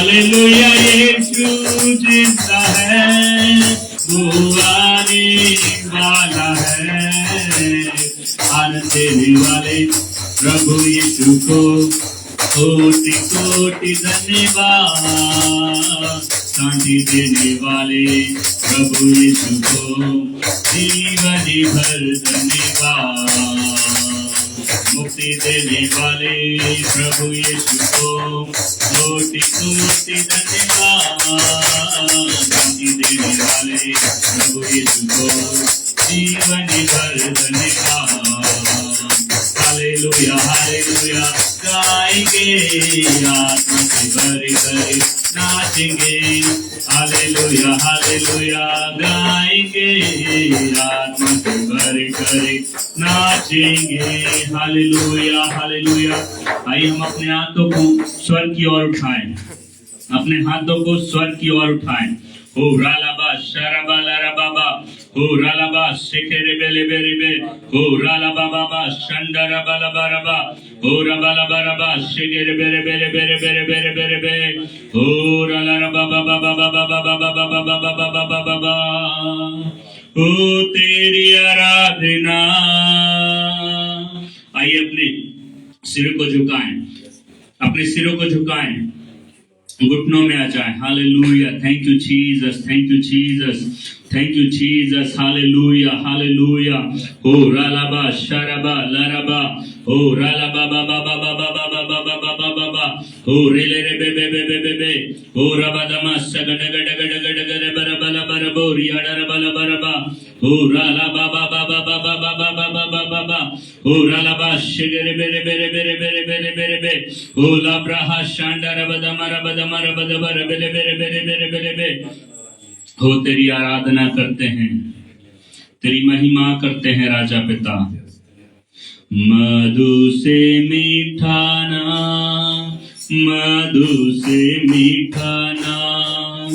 Hallelujah यीशु जिंदा है, वो आने वाला है। आनंद देने वाले प्रभु यीशु को कोटि कोटि धन्यवाद। शांति देने वाले प्रभु यीशु को जीवन भर धन्यवाद। मुक्ति देने वाले प्रभु यीशु को कोटि कोटि धन्यवाद। शांति देने वाले प्रभु यीशु को जीवन भर धन्यवाद। हालेलुया हालेलुया गाएंगे, आत्मा से भर कर नाचेंगे। हालेलुया हालेलुया गाएंगे, आत्मा से भर कर नाचेंगे। Hallelujah hallelujah. आइए हम अपने हाथों को स्वर की ओर उठाएं, अपने हाथों को स्वर की ओर उठाएं। ओ रालाबा शराबा लाराबाबा, ओ रालाबा शेखेरे बेले बेरे, ओ रालाबा बाबा शंडरा बाला बाराबा, ओ राबाला बाराबा शेखेरे बेरे बेरे बेरे बेरे बेरे बेरे बे, ओ रालाबा बाबा बाबा बाबा बाबा बाबा बाबा बाबा बाबा। ओ तेरी आराधना। आइए अपने सिर को झुकाएं, अपने सिरों को झुकाएं, घुटनों में आ जाए। Hallelujah, thank you Jesus, thank you Jesus, thank you Jesus. Hallelujah hallelujah. Oh रालाबा शराबा लाराबा, ओ रालाबा बाबा बाबा बाबा बाबा बाबा बाबा, ओ रेले रे बे बे बे बे बे, ओ रबादमा सगड गड गड गड गड बरबला बरबो रियाडा रबला बरबा, ओ रालाबा बाबा बाबा बाबा बाबा बाबा, ओ रालाबा शेगरे बेरे बेरे बेरे बेरे बेरे बेरे बे, ओ लाब्राहा शांडा रबदमा रबदमा रबदमा बेरे बेरे बेरे बेरे बेरे बे। हो तेरी आराधना करते हैं, तेरी महिमा करते हैं राजा पिता। मधु से मीठा नाम, मधु से मीठा नाम,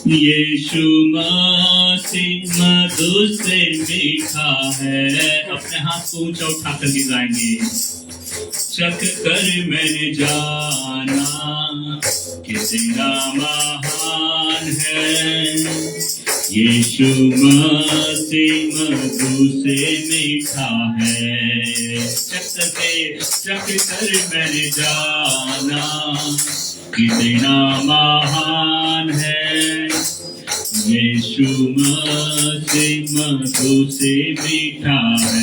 यीशु मसीह मधु से मीठा है। अपने हाथ को ऊंचा उठा कर गाएंगे। चख कर मैंने जाना कि तेरा महान है, यीशु मसीह मधु से मीठा है। चख कर मैंने जाना कि तेरा महान है, यीशु मसीह मधु से मीठा है।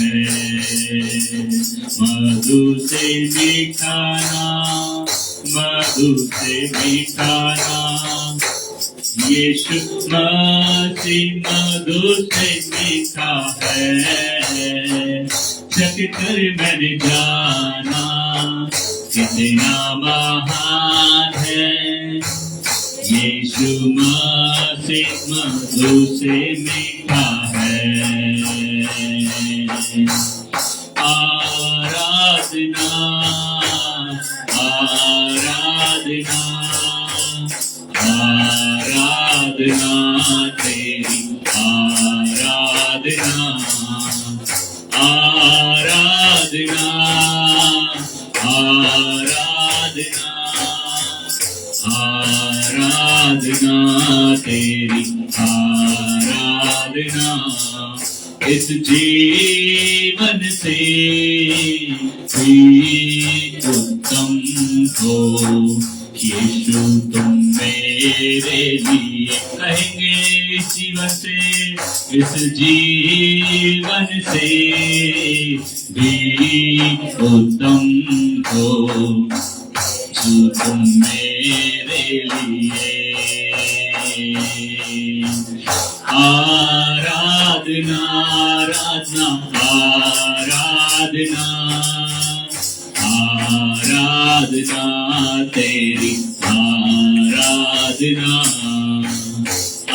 मधु से मीठा नाम, मधु से मीठा नाम, यीशु मसीह मधु से मीठा है। चख कर मैंने जाना कितना महान है, यीशु मसीह मधु से मीठा है। आराधना आराधना आराधना तेरी, आराधना आराधना आराधना आराधना तेरी, आराधना इस जीवन से भी उत्तम हो। यीशु तुम मेरे लिए, कहेंगे इस जीवन से, इस जीवन से भी उत्तम हो जो तुम मेरे लिए। आराधना आराधना आराधना आराधना तेरी, आराधना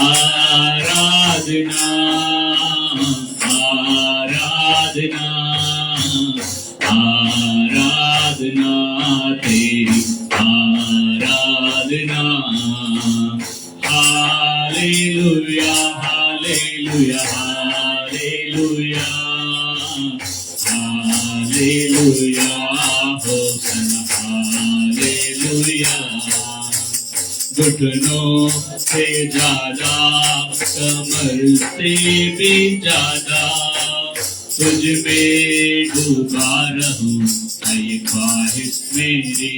आराधना आराधना आराधना तेरी, आराधना। Hallelujah hallelujah hallelujah hallelujah होसना hallelujah घुटनों से ज्यादा, कमर से भी ज्यादा तुझ में डूबा रहूं, है ये ख्वाहिश मेरी।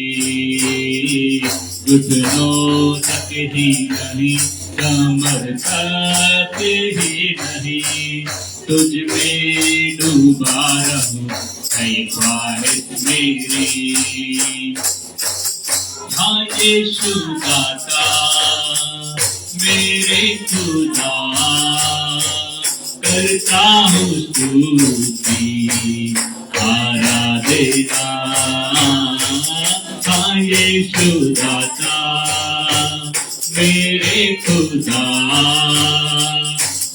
घुटनों तक ही नहीं, कमर तक ही नहीं, तुझ में डूबा रहूं, है ये ख्वाहिश मेरी। हाँ यीशु दाता मेरे खुदा, करता हूँ स्तुति आराधना। हाँ यीशु दाता मेरे खुदा,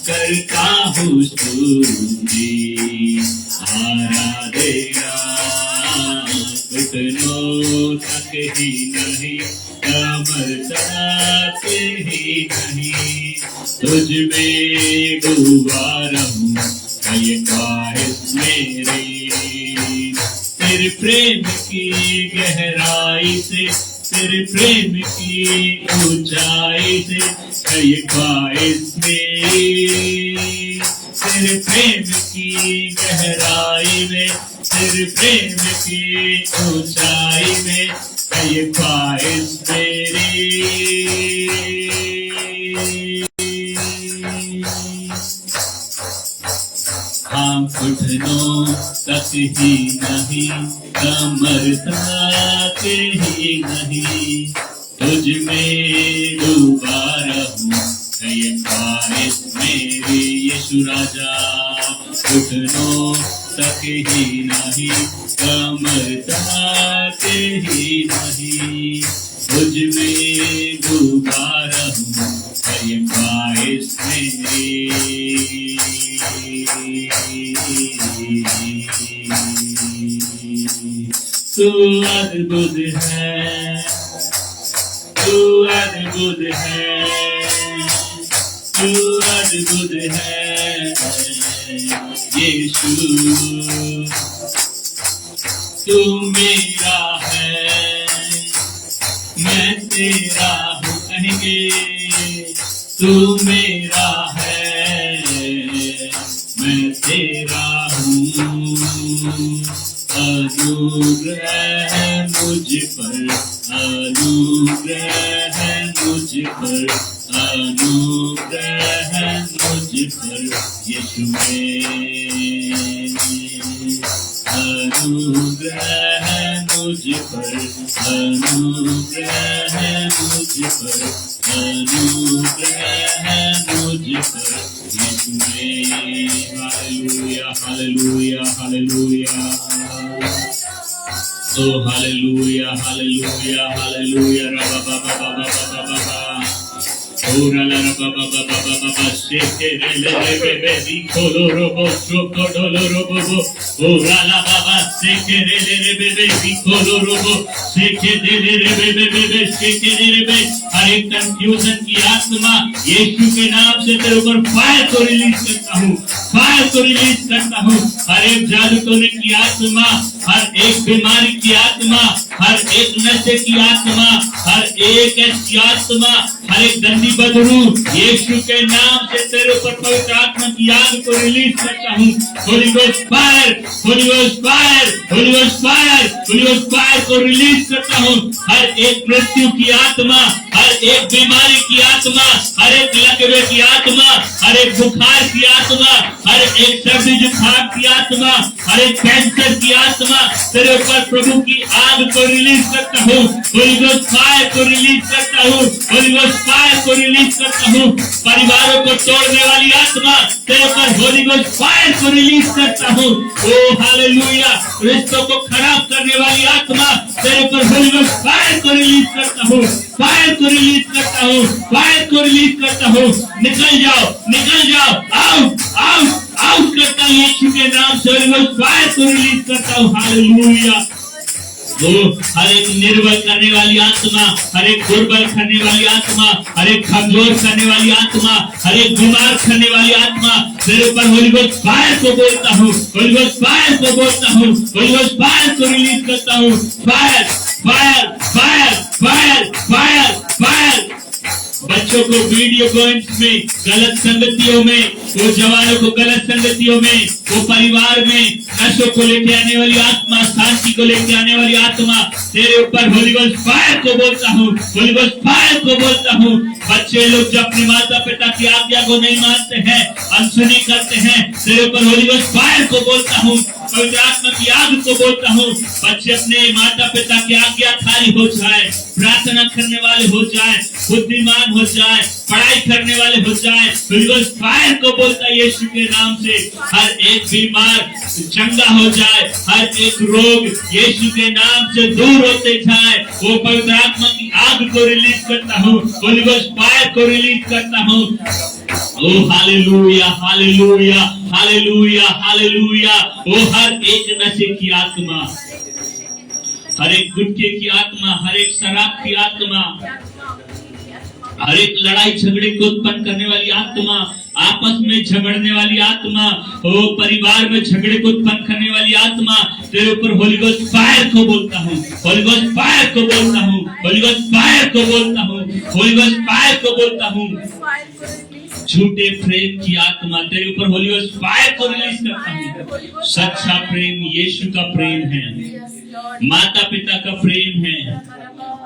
करता हूँ स्तुति आराधना। घुटनों तक ही नहीं, कमर तक ही नहीं, तुझ में डूबा रहूं, है ये ख्वाहिश मेरी। तेरे प्रेम की गहराई से, तेरे प्रेम की ऊंचाई से, है ये ख्वाहिश मेरी। तेरे प्रेम की गहराई में, तेरे प्रेम की ऊंचाई में, है ये ख्वाहिश मेरी। हाँ घुटनों तक ही नहीं, कमर तक ही नहीं, तुझ में डूबा रहूं, है ये ख्वाहिश मेरी। यीशु राजा घुटनों तक ही नहीं, कमर तक ही नहीं, तुझ में डूबा रहूं, है ये ख्वाहिश मेरी। तू अद्भुत है, तू अद्भुत है, तू अद्भुत है यीशु। तू मेरा है, मैं तेरा हूँ कहेंगे। तू मेरा है, मैं तेरा हूँ। अनुग्रह मुझ पर, अनुग्रह मुझ पर, अनुग्रह मुझ पर यीशु में। अनुग्रह मुझ पर, अनुग्रह मुझ पर, अनुग्रह मुझ पर यीशु में। Hallelujah hallelujah hallelujah. Oh hallelujah hallelujah hallelujah. रबा बाबा बाबा बाबा बाबा, ora la raba baba baba baba sheke re le le bebe di koloro bo shoko doloro bo, ora la baba sheke re le bebe di koloro bo, sheke de le bebe bebe sheke de le bebe। हर एक confusion की आत्मा यीशु के नाम से तेरे ऊपर fire को release करता हूँ, फायर को रिलीज करता हूँ। हर एक जादू टोने की आत्मा, हर एक बीमारी की आत्मा, हर एक नशे की आत्मा, हर एक ऐसी आत्मा, हर एक गंदी बदबू यीशु के नाम से तेरे ऊपर पवित्र आत्मा की आग को रिलीज करता हूँ। Holi ghost fire, holy ghost fire, holy ghost fire, holy ghost fire को रिलीज करता हूँ। हर एक मृत्यु की आत्मा, हर एक बीमारी की आत्मा, हर एक लकवे की आत्मा, हर एक बुखार की आत्मा, हर एक सर्दी जुकाम की आत्मा, हर एक कैंसर की आत्मा तेरे ऊपर प्रभु की आग को रिलीज करता हूँ। होली गोस्ट फायर को रिलीज करता हूँ, होली गोस्ट फायर को रिलीज करता हूँ। परिवारों को तोड़ने वाली आत्मा तेरे ऊपर होली गोस्ट फायर को रिलीज करता हूँ। ओ हालेलुया। रिश्तों को खराब करने वाली आत्मा तेरे ऊपर होली गोस्ट फायर को रिलीज करता हूँ, फायर को रिलीज करता हूँ, फायर को रिलीज करता हूँ। निकल जाओ, निकल जाओ, आउट आउट आउट करता हूँ यीशु के नाम से। होली गोस्ट फायर को रिलीज करता हूँ। हालेलुया। वो हर एक निर्बल करने वाली आत्मा, हर एक दुर्बल करने वाली आत्मा, हर एक कमजोर करने वाली आत्मा, हर एक बीमार करने वाली आत्मा तेरे ऊपर होली गोस्ट फायर को बोलता हूँ, होली गोस्ट फायर को बोलता हूँ, होली गोस्ट फायर को रिलीज करता हूँ। Fire fire fire fire fire fire बच्चों को वीडियो गेम्स में, गलत संगतियों में, वो जवानों को गलत संगतियों में, वो परिवार में नशों को लेके आने वाली आत्मा, शांति को लेके आने वाली आत्मा, तेरे ऊपर होली गोस्ट फायर को बोलता हूँ, होली गोस्ट फायर को बोलता हूँ। बच्चे लोग जो अपने माता पिता की आज्ञा को नहीं मानते हैं, अनसुनी करते हैं, तेरे ऊपर होली गोस्ट फायर को बोलता हूँ, पवित्र आत्मा की आग को बोलता हूँ। बच्चे अपने माता पिता की आज्ञाकारी हो जाए, प्रार्थना करने वाले हो जाए, बुद्धिमान हो जाए, पढ़ाई करने वाले हो जाए, होली गोस्ट फायर को बोलता है यीशु के नाम से। हर एक बीमार चंगा हो जाए, हर एक रोग यीशु के नाम से दूर होते जाए। वो पवित्र आत्मा की आग को रिलीज करता हूँ, होली गोस्ट फायर को रिलीज करता हूँ। ओ हालेलुया, हालेलुया, हालेलुया, हालेलुया। वो हर एक नशे की आत्मा, हर एक गुटखे की आत्मा, हर एक शराब की आत्मा, हर एक लड़ाई झगड़े को उत्पन्न करने वाली आत्मा, आपस में झगड़ने वाली आत्मा, ओ परिवार में झगड़े को उत्पन्न करने वाली आत्मा, तेरे ऊपर होली गोस्ट फायर को बोलता हूँ, होली गोस्ट फायर को बोलता हूँ, होली गोस्ट फायर को बोलता हूँ, होली गोस्ट फायर को बोलता हूँ। झूठे प्रेम की आत्मा, तेरे ऊपर होली गोस्ट फायर को रिलीज करता हूँ। सच्चा प्रेम यीशु का प्रेम है, माता पिता का प्रेम है,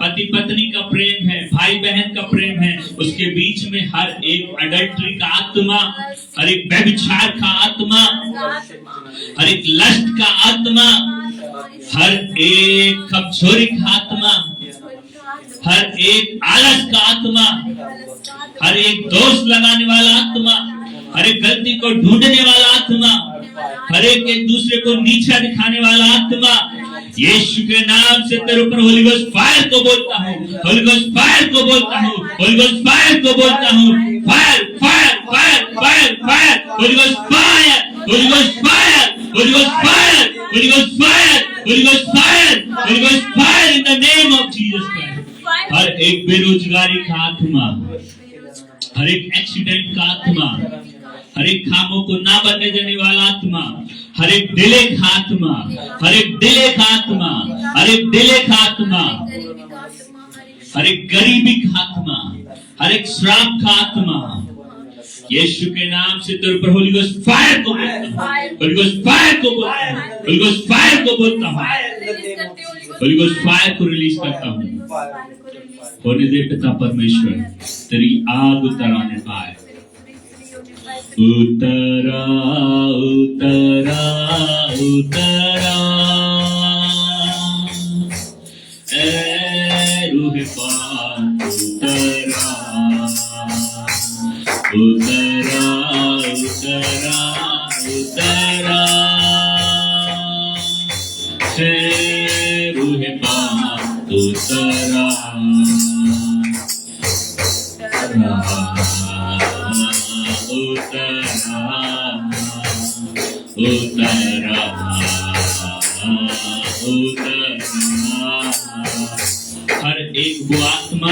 पति पत्नी का प्रेम है, भाई बहन का प्रेम है, उसके बीच में हर एक अडल्ट्री का आत्मा, हर एक व्यभिचार का आत्मा, हर एक लस्ट का आत्मा, हर एक कमजोरी का आत्मा, हर एक आलस का आत्मा, हर एक दोष लगाने वाला आत्मा, हर एक गलती को ढूंढने वाला आत्मा, हर एक दूसरे को नीचा दिखाने वाला आत्मा, यीशु के नाम से तेरे ऊपर होली गोस्ट फायर को बोलता हूँ, होली गोस्ट फायर को बोलता हूँ, होली गोस्ट फायर को बोलता हूँ। Fire fire fire fire fire, holy ghost fire, holy ghost fire, holy ghost fire, holy ghost fire, holy ghost fire, holy ghost fire in the name of Jesus Christ. हर एक बेरोजगारी का आत्मा, हर एक accident का आत्मा, हर एक कामों को ना बनने देने वाला आत्मा, हर एक डिले का आत्मा, हर एक डिले का आत्मा, हर एक डिले का आत्मा, हर एक गरीबी का आत्मा, हर एक श्राप का आत्मा, यीशु के नाम से तेरे ऊपर होली गोस्ट फायर को बोलता हूँ, होली गोस्ट फायर को बोलता हूँ, होली गोस्ट फायर को बोलता हूँ, होली गोस्ट फायर को रिलीज करता हूँ। होने दे पिता परमेश्वर, तेरी आग उतर आने पाए। उतरा उतरा उतरा ए रूह पाक उतरा उतरा उतरा उतरा ए रूह पाक उतरा उतरा उतरा। हर एक वो आत्मा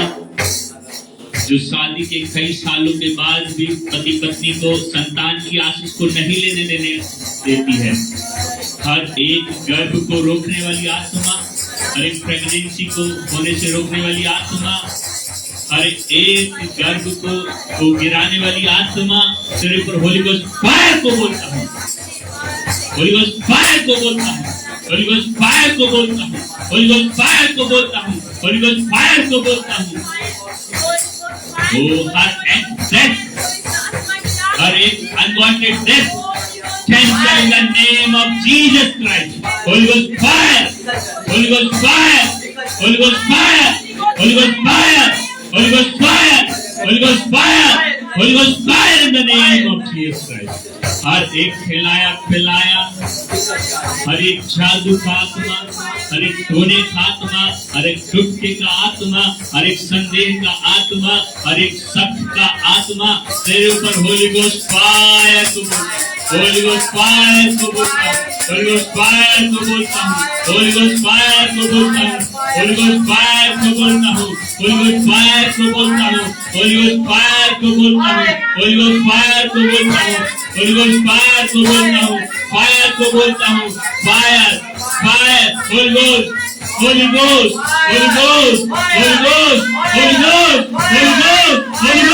जो शादी के कई सालों के बाद भी पति पत्नी को संतान की आशीष को नहीं लेने देने देती है, हर एक गर्भ को रोकने वाली आत्मा, हर एक प्रेगनेंसी को होने से रोकने वाली आत्मा, हर एक गर्भ को गिराने वाली आत्मा, तेरे ऊपर होली गोस्ट फायर को बोलता हूँ, होली गोस्ट फायर को बोलता हूँ, होली गोस्ट फायर को बोलता हूँ, होली गोस्ट फायर को बोलता हूँ, होली गोस्ट फायर को बोलता हूँ। वो हर एक unwanted death cancel in the name of Jesus Christ. Holy ghost fire, holy ghost fire, holy ghost fire, holy ghost fire, holy ghost fire, holy ghost fire, holy ghost fire in the name of Jesus Christ. हर एक खिलाया पिलाया, हर एक जादू का आत्मा, हर एक सोने का आत्मा, हर एक दुख का आत्मा, हर एक संदेह का आत्मा, हर एक शक का आत्मा, तेरे ऊपर होली गोस्ट फायर को होली गोस्ट फायर को बोलता हूँ, होली गोस्ट फायर को बोलता हूँ, होली गोस्ट फायर को बोलता हूँ, होली गोस्ट फायर को बोलता हूँ, होली गोस्ट फायर को बोलता हूँ, होली गोस्ट फायर को बोलता हूँ, होली गोस्ट फायर को बोलता हूँ, होली गोस्ट फायर को बोलता हूँ, फायर को बोलता हूँ, fire fire, holy ghost, Holi ghost, Holi ghost, Holi ghost, Holi ghost, Holi ghost, Holi ghost.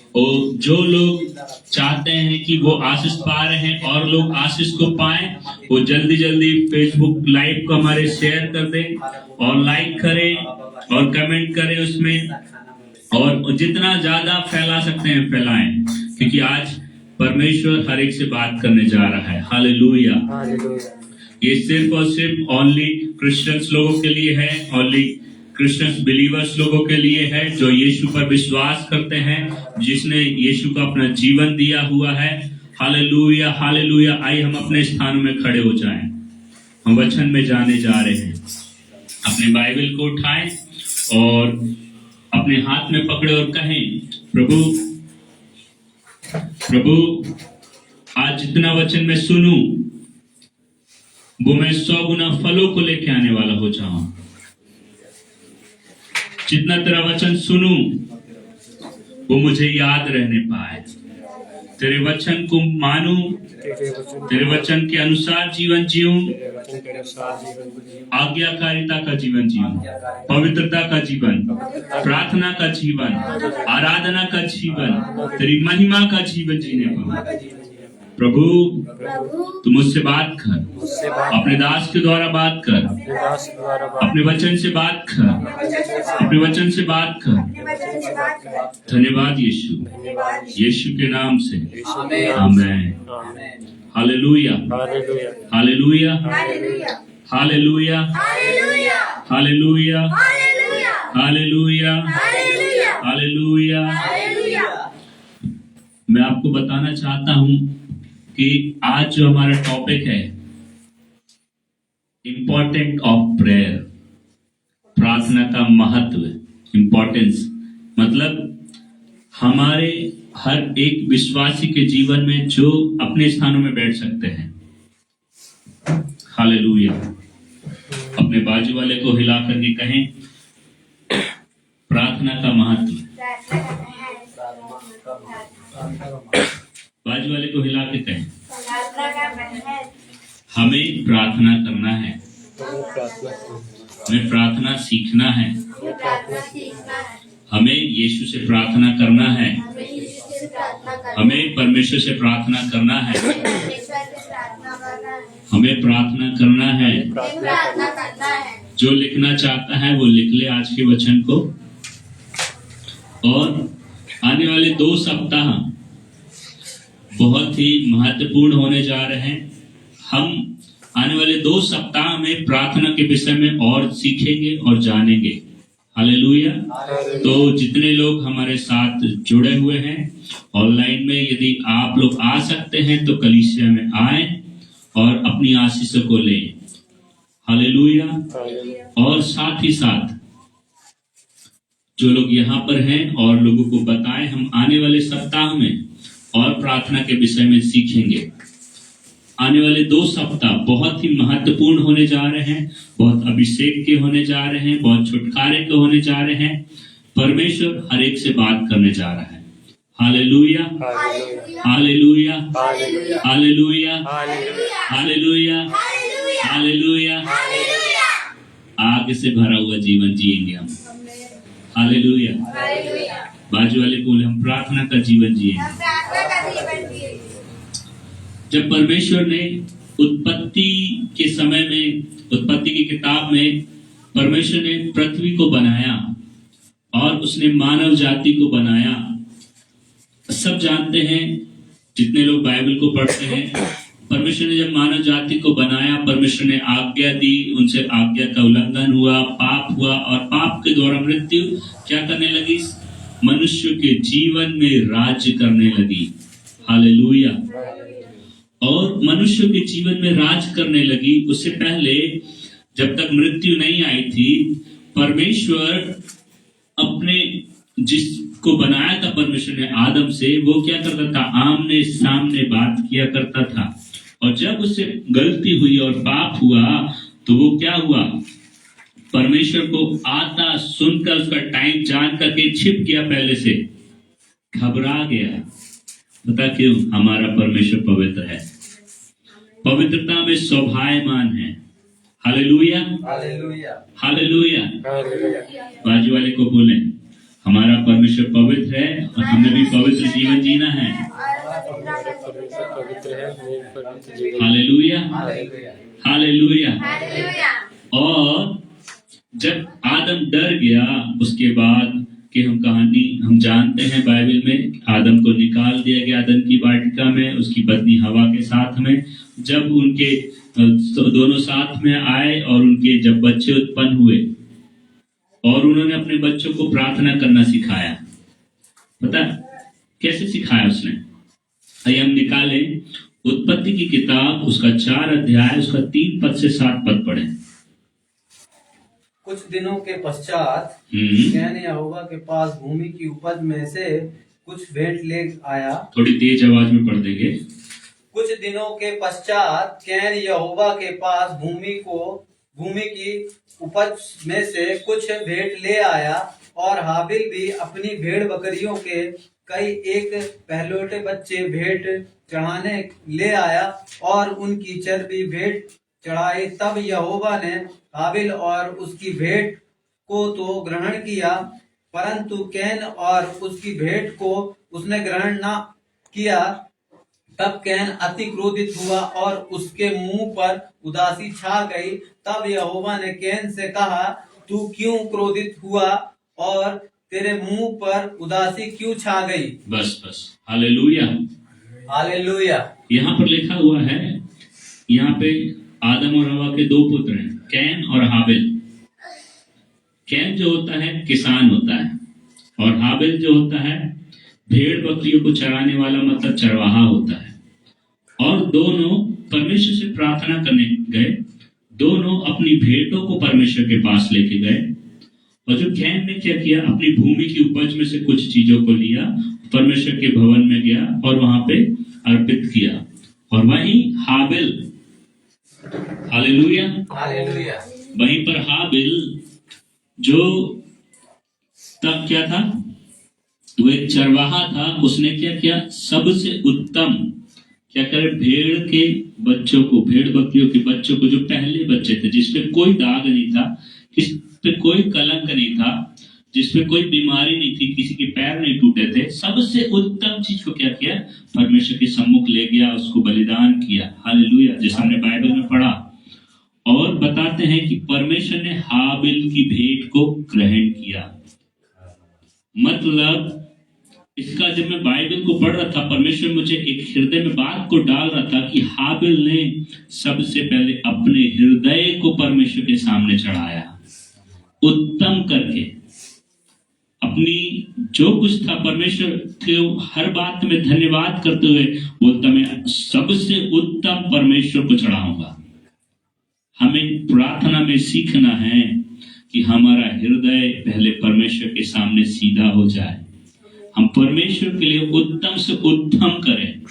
और जो लोग चाहते हैं कि वो आशीष पा रहे हैं और लोग आशीष को पाएं, वो जल्दी जल्दी फेसबुक लाइव को हमारे शेयर कर दें और लाइक करें और कमेंट करें उसमें, और जितना ज्यादा फैला सकते हैं फैलाएं, क्योंकि आज परमेश्वर हर एक से बात करने जा रहा है। हालेलुया। ये सिर्फ और सिर्फ ओनली क्रिश्चियंस लोगों के लिए है, ओनली क्रिश्चियंस बिलीवर्स लोगों के लिए है जो यीशु पर विश्वास करते हैं, जिसने यीशु को अपना जीवन दिया हुआ है। Hallelujah hallelujah. आइए हम अपने स्थानों में खड़े हो जाएं, हम वचन में जाने जा रहे हैं। अपने बाइबल को उठाएं और अपने हाथ में पकड़े और कहें, प्रभु प्रभु आज जितना वचन मैं सुनूं वो मैं 100 गुना फलों को लेके आने वाला हो जाऊं। जितना तेरा वचन सुनूं वो मुझे याद रहने पाए, तेरे वचन को मानूं, तेरे वचन के अनुसार जीवन जीऊं, आज्ञाकारिता का जीवन जीऊं, पवित्रता का जीवन, प्रार्थना का जीवन, आराधना का जीवन, तेरी महिमा का जीवन जीने पाऊं। प्रभु तू मुझसे बात कर, अपने दास के द्वारा बात कर, अपने वचन से बात कर, अपने वचन से बात कर। धन्यवाद यीशु, यीशु के नाम से आमीन। Hallelujah hallelujah hallelujah hallelujah hallelujah hallelujah. मैं आपको बताना चाहता हूं कि आज जो हमारा टॉपिक है, इंपॉर्टेंट ऑफ प्रेयर, प्रार्थना का महत्व, इंपॉर्टेंस, मतलब हमारे हर एक विश्वासी के जीवन में जो अपने स्थानों में बैठ सकते हैं। हालेलुया। अपने बाजू वाले को हिला करके कहें, प्रार्थना का महत्व। बाजू वाले को हिला के कहें, हमें प्रार्थना करना है, हमें प्रार्थना सीखना है, हमें यीशु से प्रार्थना करना है, हमें परमेश्वर से प्रार्थना करना है, हमें प्रार्थना करना है। जो लिखना चाहता है वो लिख ले आज के वचन को। और आने वाले 2 सप्ताह बहुत ही महत्वपूर्ण होने जा रहे हैं। हम आने वाले 2 सप्ताह में प्रार्थना के विषय में और सीखेंगे और जानेंगे। हालेलुया। तो जितने लोग हमारे साथ जुड़े हुए हैं ऑनलाइन में, यदि आप लोग आ सकते हैं तो कलीसिया में आए और अपनी आशीषों को लें। हालेलुया। और साथ ही साथ जो लोग यहाँ पर हैं और लोगों को बताएं, हम आने वाले सप्ताह में और प्रार्थना के विषय में सीखेंगे। आने वाले 2 सप्ताह बहुत ही महत्वपूर्ण होने जा रहे हैं, बहुत अभिषेक के होने जा रहे हैं, बहुत छुटकारे के होने जा रहे हैं। परमेश्वर हर एक से बात करने जा रहा है। Hallelujah hallelujah hallelujah hallelujah hallelujah. आगे से भरा हुआ जीवन जिएंगे हम। हालेलुया। बाजू वाले को हम प्रार्थना का जीवन जिएंगे। जब परमेश्वर ने उत्पत्ति के समय में, उत्पत्ति की किताब में परमेश्वर ने पृथ्वी को बनाया और उसने मानव जाति को बनाया। सब जानते हैं, जितने लोग बाइबल को पढ़ते हैं, परमेश्वर ने जब मानव जाति को बनाया, परमेश्वर ने आज्ञा दी, उनसे आज्ञा का उल्लंघन हुआ, पाप हुआ और पाप के द्वारा मृत्यु क्या करने लगी? मनुष्य के जीवन में राज्य करने लगी। हालेलुया। और मनुष्य के जीवन में राज करने लगी। उससे पहले जब तक मृत्यु नहीं आई थी, परमेश्वर अपने जिसको बनाया था परमेश्वर ने आदम से, वो क्या करता था? आमने सामने बात किया करता था। और जब उससे गलती हुई और पाप हुआ तो वो क्या हुआ? परमेश्वर को आता सुनकर उसका टाइम जान करके छिप गया, पहले से घबरा गया। पता क्यों? हमारा परमेश्वर पवित्र है, पवित्रता में शोभायमान है। Hallelujah hallelujah hallelujah. बाजू वाले को बोले, हमारा परमेश्वर पवित्र है और हमें भी पवित्र जीवन जीना है। Hallelujah, hallelujah. और जब आदम डर गया, उसके बाद कि हम कहानी हम जानते हैं बाइबल में, आदम को निकाल दिया गया आदम की वाटिका में उसकी पत्नी हवा के साथ में। जब उनके दोनों साथ में आए और उनके जब बच्चे उत्पन्न हुए और उन्होंने अपने बच्चों को प्रार्थना करना सिखाया। पता कैसे सिखाया उसने? आइए हम निकालें उत्पत्ति की किताब, उसका 4 अध्याय, उसका 3 पद से 7 पद पढ़े। कुछ दिनों के पश्चात कैन यहोवा के पास भूमि की उपज में से कुछ भेंट ले आया। थोड़ी तेज आवाज में पढ़ देंगे। कुछ दिनों के पश्चात कैन यहोवा के पास भूमि की उपज में से कुछ भेंट ले आया और हाबिल भी अपनी भेड़ बकरियों के कई एक पहलौठे बच्चे भेंट चढ़ाने ले आया और उनकी चर्बी भेंट चढ़ाई। तब यहोवा ने हाबिल और उसकी भेंट को तो ग्रहण किया, परंतु कैन और उसकी भेंट को उसने ग्रहण न किया। तब कैन अति क्रोधित हुआ और उसके मुंह पर उदासी छा गई। तब यहोवा ने कैन से कहा, तू क्यों क्रोधित हुआ और तेरे मुंह पर उदासी क्यों छा गई? बस हालेलुया, हालेलुया। यहाँ पर लिखा हुआ है, यहाँ पे आदम और हवा के 2 पुत्र हैं, कैन और हाबिल। कैन जो होता है किसान होता है और हाबिल जो होता है भेड़ बकरियों को चराने वाला, मतलब चरवाहा होता है। और दोनों परमेश्वर से प्रार्थना करने गए, दोनों अपनी भेंटों को परमेश्वर के पास लेके गए। और जो कैन ने क्या किया, अपनी भूमि की उपज में से कुछ चीजों को लिया, परमेश्वर के भवन में गया और वहां पे अर्पित किया। और वहीं हाबिल, हालेलुया, हालेलुया, वहीं पर हाबिल जो तब क्या था, वो एक चरवाहा था, उसने क्या किया, सबसे उत्तम क्या करे, भेड़ के बच्चों को, भेड़ बकरियों के बच्चों को, जो पहले बच्चे थे, जिसपे कोई दाग नहीं था, किस पे कोई कलंक नहीं था, जिसपे कोई बीमारी नहीं थी, किसी के पैर नहीं टूटे थे, सबसे उत्तम चीज को क्या किया, परमेश्वर के सम्मुख ले गया, उसको बलिदान किया। हालेलुया, जैसे हमने बाइबल में पढ़ा। और बताते हैं कि परमेश्वर ने हाबिल की भेंट को ग्रहण किया। मतलब इसका जब मैं बाइबल को पढ़ रहा था, परमेश्वर मुझे एक हृदय में बात को डाल रहा था कि हाबिल ने सबसे पहले अपने हृदय को परमेश्वर के सामने चढ़ाया, उत्तम करके। अपनी जो कुछ था परमेश्वर के हर बात में धन्यवाद करते हुए बोलता, मैं सबसे उत्तम परमेश्वर को चढ़ाऊंगा। हमें प्रार्थना में सीखना है कि हमारा हृदय पहले परमेश्वर के सामने सीधा हो जाए, हम परमेश्वर के लिए उत्तम से उत्तम करें।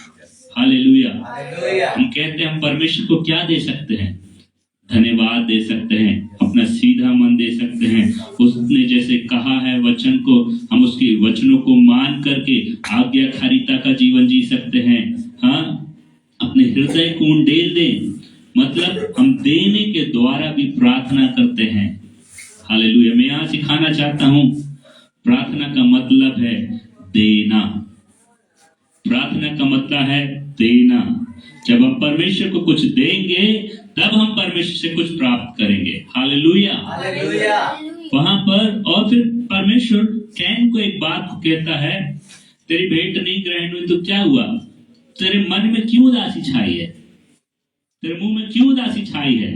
हालेलुया। हम कहते हैं हम परमेश्वर को क्या दे सकते हैं, धन्यवाद दे सकते हैं, अपना सीधा मन दे सकते हैं। उसने जैसे कहा है वचन को, हम उसके वचनों को मान करके आज्ञाकारिता का जीवन जी सकते हैं। हाँ, अपने हृदय को उंडेल दें, मतलब हम देने के द्वारा भी प्रार्थना करते हैं। हालेलुया। मैं यहाँ सिखाना चाहता हूँ, प्रार्थना का मतलब है देना। प्रार्थना का मतलब है देना। जब हम परमेश्वर को कुछ देंगे तब हम परमेश्वर से कुछ प्राप्त करेंगे। Hallelujah, hallelujah. वहां पर और फिर परमेश्वर कैन को एक बात को कहता है, तेरी भेंट नहीं ग्रहण हुई तो क्या हुआ, तेरे मन में क्यों उदासी छाई है, तेरे मुंह में क्यों उदासी छाई है।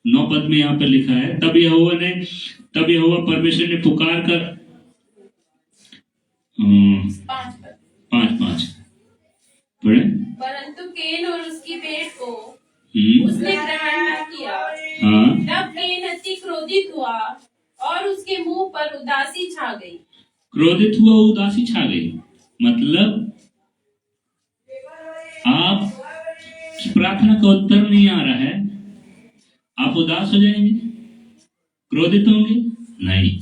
9 पद में यहाँ पर लिखा है, तब यहोवा परमेश्वर ने पुकार कर 5 पढ़े, परंतु केन और उसकी भेंट को उसने ग्रहण न किया। तब केन अति क्रोधित हुआ और उसके मुंह पर उदासी छा गई। क्रोधित हुआ, उदासी छा गई, मतलब आप प्रार्थना का उत्तर नहीं आ रहा है, आप उदास हो जाएंगे, क्रोधित होंगे नहीं।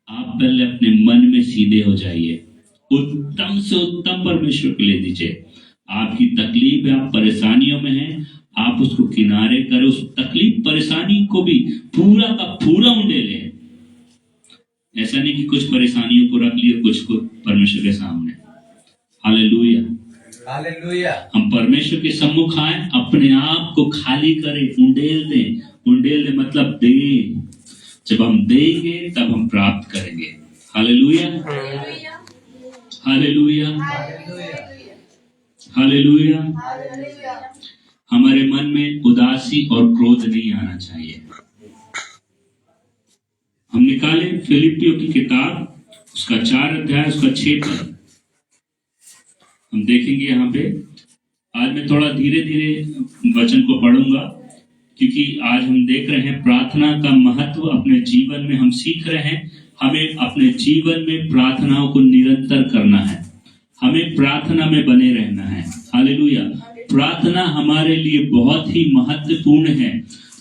आप पहले अपने मन में सीधे हो जाइए, उत्तम से उत्तम परमेश्वर के लिए दीजिए। आपकी तकलीफ है, आप परेशानियों में हैं, आप उसको किनारे करें, उस तकलीफ परेशानी को भी पूरा का पूरा उंडेलें। ऐसा नहीं कि कुछ परेशानियों को रख लिया, कुछ को परमेश्वर के सामने। हालेलुया। हालेलुया। हम परमेश्वर के सम्मुख आए, अपने आप को खाली करें, उंडेल दें। उंडेल दें मतलब दें। जब हम देंगे तब हम प्राप्त करेंगे। हालेलुया। हालेलुया। हालेलुया। हमारे मन में उदासी और क्रोध नहीं आना चाहिए। हम निकालें फिलिपियों की किताब, उसका 4 अध्याय, उसका 6 पद। हम देखेंगे यहाँ पे। आज मैं थोड़ा धीरे धीरे वचन को पढ़ूंगा, क्योंकि आज हम देख रहे हैं प्रार्थना का महत्व अपने जीवन में हम सीख रहे हैं। हमें अपने जीवन में प्रार्थनाओं को निरंतर करना है, हमें प्रार्थना में बने रहना है। हालेलुया। प्रार्थना हमारे लिए बहुत ही महत्वपूर्ण है।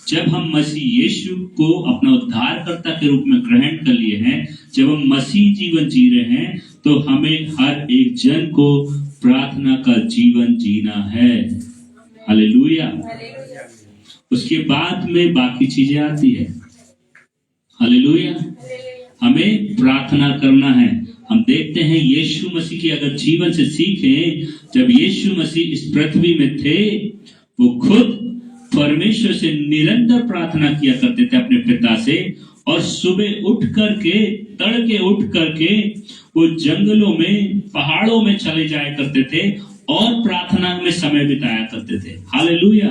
जब हम मसीह यीशु को अपना उद्धारकर्ता के रूप में ग्रहण कर लिए हैं, जब हम मसीह जीवन जी रहे हैं, तो हमें हर एक जन को प्रार्थना का जीवन जीना है। हालेलुया। उसके बाद में बाकी चीजें आती है। हालेलुया। हमें प्रार्थना करना है। हम देखते हैं यीशु मसीह की अगर जीवन से सीखें, जब यीशु मसीह इस पृथ्वी में थे, वो खुद परमेश्वर से निरंतर प्रार्थना किया करते थे अपने पिता से। और सुबह उठ करके, तड़के उठ करके वो जंगलों में, पहाड़ों में चले जाया करते थे और प्रार्थना में समय बिताया करते थे। हालेलुया।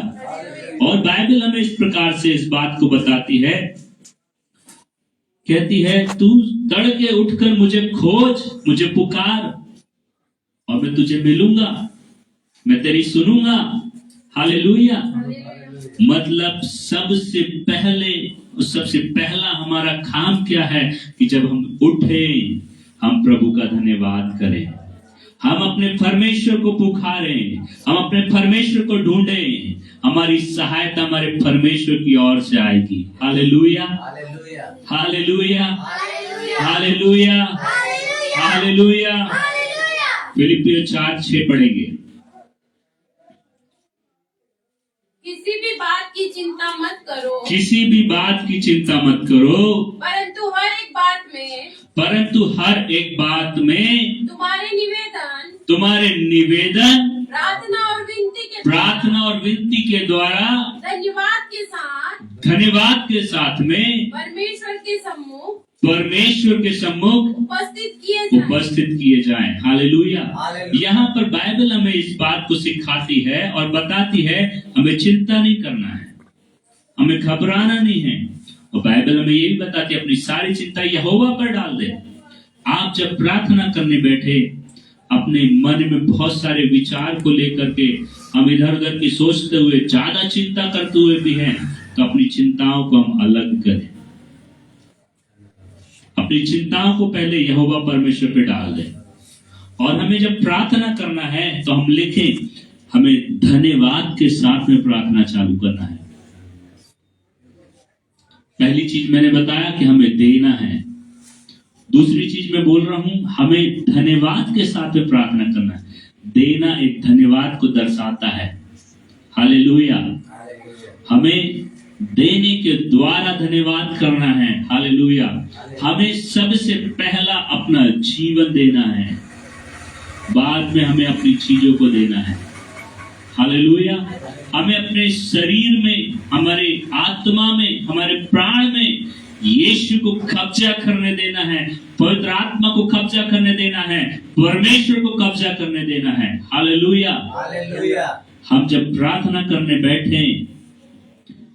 और बाइबल हमें इस प्रकार से इस बात को बताती है, कहती है, तू तड़के उठकर मुझे खोज, मुझे पुकार और मैं तुझे मिलूंगा, मैं तेरी सुनूंगा। हालेलुया। मतलब सबसे पहला हमारा काम क्या है कि जब हम उठे, हम प्रभु का धन्यवाद करें, हम अपने परमेश्वर को पुकारें, हम अपने परमेश्वर को ढूंढें। हमारी सहायता हमारे परमेश्वर की ओर से आएगी। हालेलुया। हालेलुया। हालेलुया। हालेलुया। फिलिपियों 4:6 पढ़ेंगे। किसी भी बात की चिंता मत करो, किसी भी बात की चिंता मत करो, परंतु हर एक बात में, परंतु हर एक बात में तुम्हारे निवेदन प्रार्थना और विनती के द्वारा धन्यवाद के साथ में परमेश्वर के सम्मुख उपस्थित किए जाएं। हालेलुया। यहाँ पर बाइबल हमें इस बात को सिखाती है और बताती है, हमें चिंता नहीं करना है, हमें घबराना नहीं है। और बाइबल हमें यही बताती है, अपनी सारी चिंता यहोवा पर डाल दे। आप जब प्रार्थना करने बैठे, अपने मन में बहुत सारे विचार को लेकर के हम इधर उधर की सोचते हुए, ज्यादा चिंता करते हुए भी हैं, तो अपनी चिंताओं को हम अलग करें। अपनी चिंताओं को पहले यहोवा परमेश्वर पे डाल दें। और हमें जब प्रार्थना करना है तो हम लिखें, हमें धन्यवाद के साथ में प्रार्थना चालू करना है। पहली चीज मैंने बताया कि हमें देना है। दूसरी चीज मैं बोल रहा हूं, हमें धन्यवाद के साथ में प्रार्थना करना है। देना एक धन्यवाद को दर्शाता है। हालेलुया। हमें देने के द्वारा धन्यवाद करना है। हालेलुया। हमें सबसे पहला अपना जीवन देना है, बाद में हमें अपनी चीजों को देना है। हालेलुया। हमें अपने शरीर में, हमारे आत्मा में, हमारे प्राण में यीशु को कब्जा करने देना है, पवित्र आत्मा को कब्जा करने देना है, परमेश्वर को कब्जा करने देना है। हालेलुया। हालेलुया। हम जब प्रार्थना करने बैठे,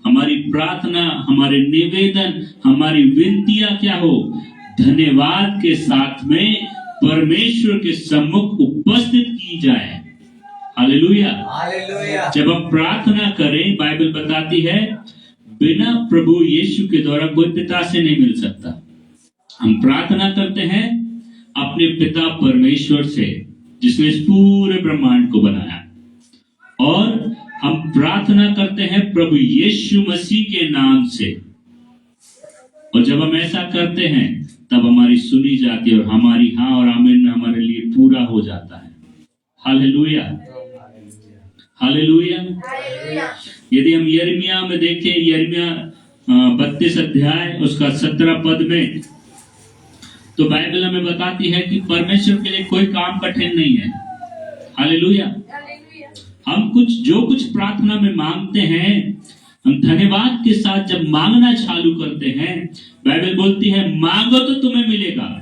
हमारी प्रार्थना, हमारे निवेदन, हमारी विनतियां क्या हो, धन्यवाद के साथ में परमेश्वर के सम्मुख उपस्थित की जाए। हालेलुया। हालेलुया। जब हम प्रार्थना करें, बाइबल बताती है, बिना प्रभु यीशु के द्वारा कोई पिता से नहीं मिल सकता। हम प्रार्थना करते हैं अपने पिता परमेश्वर से, जिसने इस पूरे ब्रह्मांड को बनाया, और हम प्रार्थना करते हैं प्रभु यीशु मसीह के नाम से। और जब हम ऐसा करते हैं तब हमारी सुनी जाती है और हमारी हाँ और आमीन में हमारे लिए पूरा हो जाता है। हालेलुया। हालेलुया। यदि हम यिर्मयाह में देखें, यिर्मयाह 32 अध्याय उसका 17 पद में तो बाइबल हमें बताती है कि परमेश्वर के लिए कोई काम कठिन नहीं है। हालेलुया। हालेलुया। हम जो कुछ प्रार्थना में मांगते हैं, हम धन्यवाद के साथ जब मांगना चालू करते हैं, बाइबल बोलती है मांगो तो तुम्हें मिलेगा,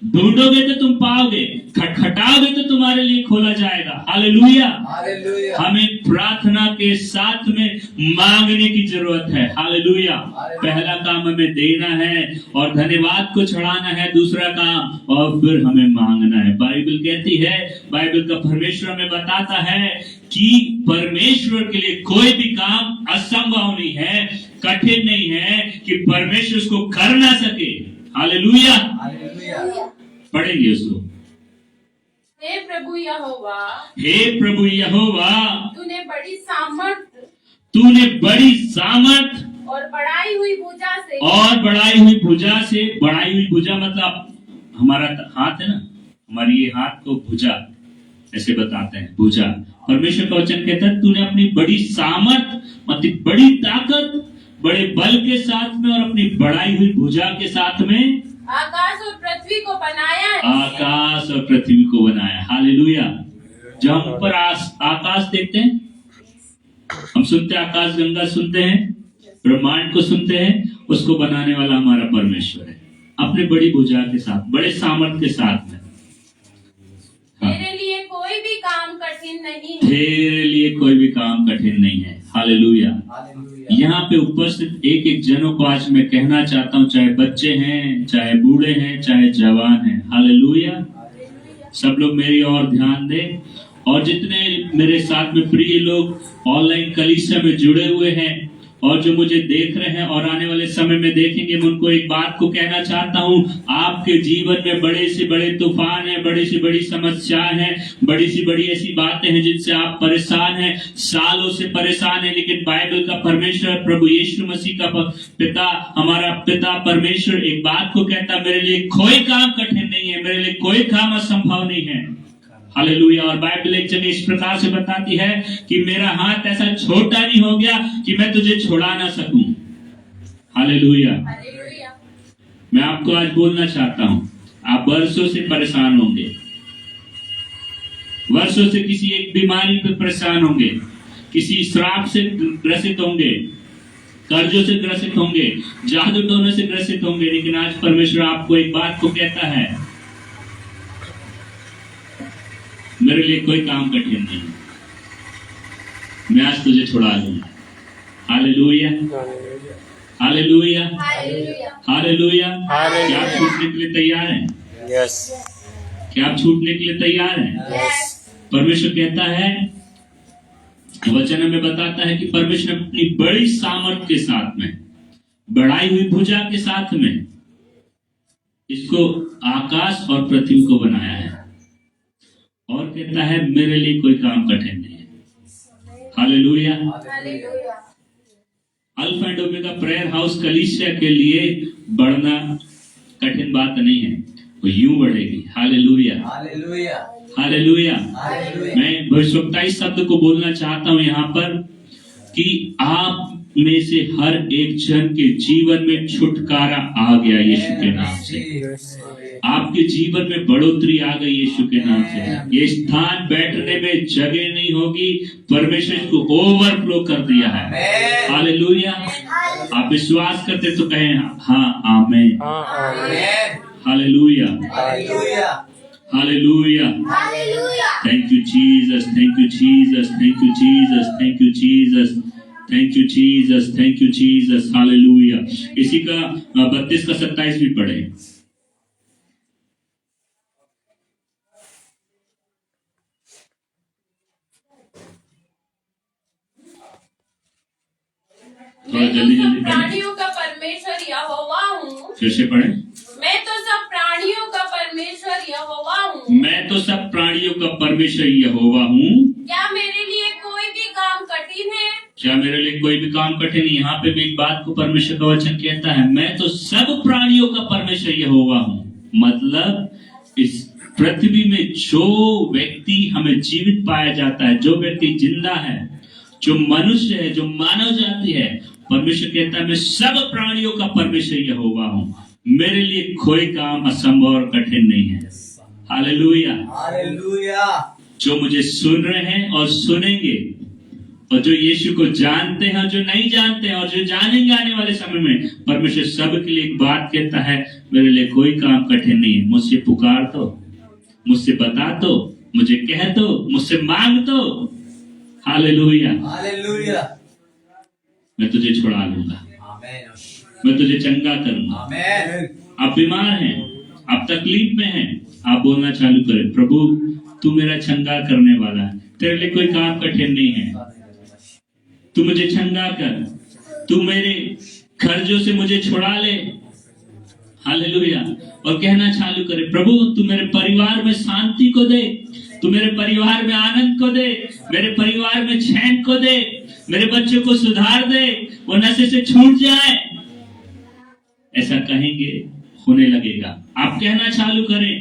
ढूंढोगे तो तुम पाओगे, खटखटाओगे तो तुम्हारे लिए खोला जाएगा। हालेलुया। हालेलुया। हमें प्रार्थना के साथ में मांगने की जरूरत है। हालेलुया। पहला काम हमें देना है और धन्यवाद को चढ़ाना है, दूसरा काम और फिर हमें मांगना है। बाइबल कहती है, बाइबल का परमेश्वर हमें बताता है कि परमेश्वर के लिए कोई भी काम असंभव नहीं है, कठिन नहीं है कि परमेश्वर उसको कर ना सके। हालेलुया। हालेलुया। पढ़ेंगे उसको। हे प्रभु यहोवा, हे प्रभु यहोवा, तूने बड़ी सामर्थ तूने बड़ी सामर्थ और बढ़ाई हुई भुजा से बढ़ाई हुई भुजा मतलब हमारा हाथ है ना, हमारी ये हाथ को भुजा ऐसे बताते हैं, भुजा। परमेश्वर का वचन कहता है तूने अपनी बड़ी सामर्थ मतलब बड़ी ताकत, बड़े बल के साथ में और अपनी बढ़ाई हुई भुजा के साथ में आकाश और पृथ्वी को बनाया है। आकाश और पृथ्वी को बनाया। हालेलुया। जब हम ऊपर आकाश देखते हैं, हम सुनते हैं आकाश गंगा सुनते हैं, ब्रह्मांड को सुनते हैं, उसको बनाने वाला हमारा परमेश्वर है, अपने बड़ी भुजा के साथ, बड़े सामर्थ के साथ में। तेरे लिए कोई भी काम कठिन नहीं है। तेरे लिए कोई भी काम कठिन नहीं है। हालेलुया। हालेलुया। यहाँ पे उपस्थित एक एक जनों को आज मैं कहना चाहता हूँ, चाहे बच्चे हैं, चाहे बूढ़े हैं, चाहे जवान हैं, हालेलुया, सब लोग मेरी ओर ध्यान दें। और जितने मेरे साथ में प्रिय लोग ऑनलाइन कलीसिया में जुड़े हुए हैं और जो मुझे देख रहे हैं और आने वाले समय में देखेंगे, मैं उनको एक बात को कहना चाहता हूँ, आपके जीवन में बड़े से बड़े तूफान हैं, बड़ी से बड़ी समस्याएं हैं, बड़ी सी बड़ी ऐसी बातें हैं जिनसे आप परेशान हैं, सालों से परेशान हैं, लेकिन बाइबल का परमेश्वर प्रभु यीशु मसीह का पिता, हमारा पिता परमेश्वर एक बात को कहता, मेरे लिए कोई काम कठिन नहीं है, मेरे लिए कोई काम असंभव नहीं है। हालेलुया। और बाइबल एक जगह इस प्रकार से बताती है कि मेरा हाथ ऐसा छोटा नहीं हो गया कि मैं तुझे छुड़ा ना सकूं। हालेलुया। हालेलुया। मैं आपको आज बोलना चाहता हूं, आप वर्षों से परेशान होंगे, वर्षों से किसी एक बीमारी पे परेशान होंगे, किसी श्राप से ग्रसित होंगे, कर्जों से ग्रसित होंगे, जादू टोने से ग्रसित होंगे, लेकिन आज परमेश्वर आपको एक बात को कहता है, मेरे लिए कोई काम कठिन नहीं, मैं आज तुझे छुड़ा दूंगा। हालेलुया। हालेलुया। हालेलुया। हालेलुया। क्या आप छूटने के लिए तैयार हैं? यस। क्या आप छूटने के लिए तैयार हैं? यस। परमेश्वर कहता है, वचन में बताता है कि परमेश्वर अपनी बड़ी सामर्थ के साथ में, बढ़ाई हुई भुजा के साथ में इसको आकाश और पृथ्वी को बनाया है और कहता है मेरे लिए कोई काम कठिन नहीं है। Hallelujah. Hallelujah. Alpha and omega prayer house कलीसिया के लिए बढ़ना कठिन बात नहीं है, वो यूं बढ़ेगी। हालेलुया। हालेलुया। हालेलुया। हालेलुया। मैं भविष्यवक्ताई शब्द को बोलना चाहता हूं यहाँ पर कि आप में से हर एक जन के जीवन में छुटकारा आ गया यीशु के नाम से। आपके जीवन में बढ़ोतरी आ गई यीशु के नाम से। ये स्थान बैठने में जगह नहीं होगी, परमेश्वर को ओवरफ्लो कर दिया है। हालेलुया। आप विश्वास करते तो कहें हाँ आमीन। Hallelujah. Hallelujah. Hallelujah. Hallelujah. Thank you Jesus, thank you Jesus, thank you Jesus, thank you Jesus, thank you Jesus, thank you Jesus. Hallelujah. इसी का 32 का 27 भी पढ़े। थोड़ा जल्दी जल्दी पढ़े, प्राणियों का परमेश्वर यहोवा हूँ। फिर से पढ़े। मैं तो सब प्राणियों का परमेश्वर यहोवा हूँ। मैं तो सब प्राणियों का परमेश्वर यहोवा हूँ। क्या मेरे लिए कोई भी काम कठिन है? क्या मेरे लिए कोई भी काम कठिन नहीं? यहाँ पे भी एक बात को परमेश्वर का वचन कहता है, मैं तो सब प्राणियों का परमेश्वर यहोवा हूँ। मतलब इस पृथ्वी में जो व्यक्ति हमें जीवित पाया जाता है, जो व्यक्ति जिंदा है, जो मनुष्य है, जो मानव जाति है, परमेश्वर कहता है मैं सब प्राणियों का परमेश्वर यहोवा हूँ। मेरे लिए कोई काम असंभव और कठिन नहीं है। हालेलुया। हालेलुया। जो मुझे सुन रहे हैं और सुनेंगे, और जो यीशु को जानते हैं और जो नहीं जानते हैं और जो जानेंगे आने वाले समय में, परमेश्वर सबके लिए एक बात कहता है, मेरे लिए कोई काम कठिन नहीं है। मुझसे पुकार दो, मुझसे बता दो, मुझे कह दो, मुझसे मांग दो। हालेलुया। हालेलुया। मैं तुझे छुड़ा लूंगा, आमीन। मैं तुझे चंगा करूंगा। आमीन। आप बीमार हैं, आप तकलीफ में हैं, आप बोलना चालू करें, प्रभु तू मेरा चंगा करने वाला है, तेरे लिए कोई काम कठिन नहीं है, तू मुझे चंगा कर, तू मेरे कर्जों से मुझे छुड़ा ले। हालेलुया। और कहना चालू करे, प्रभु तू मेरे परिवार में शांति को दे, तू मेरे परिवार में आनंद को दे, मेरे परिवार में चैन को दे, मेरे बच्चों को सुधार दे, वो नशे से छूट जाए। ऐसा कहेंगे, होने लगेगा। आप कहना चालू करें,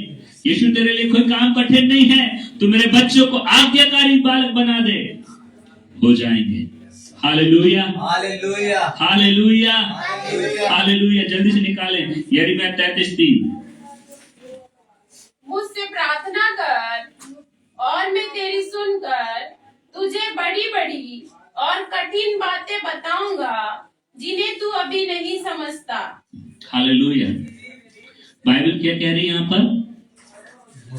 यीशु तेरे लिए कोई काम कठिन नहीं है, तू मेरे बच्चों को आज्ञाकारी बालक बना दे, हो जाएंगे। Hallelujah. Hallelujah. Hallelujah. Hallelujah. Hallelujah. जल्दी से निकालें यिर्मयाह 33:3। मुझसे प्रार्थना कर और मैं तेरी सुनकर तुझे बड़ी बड़ी और कठिन बातें बताऊंगा जिन्हें तू अभी नहीं समझता। हालेलुया। बाइबल क्या कह रही है यहाँ पर?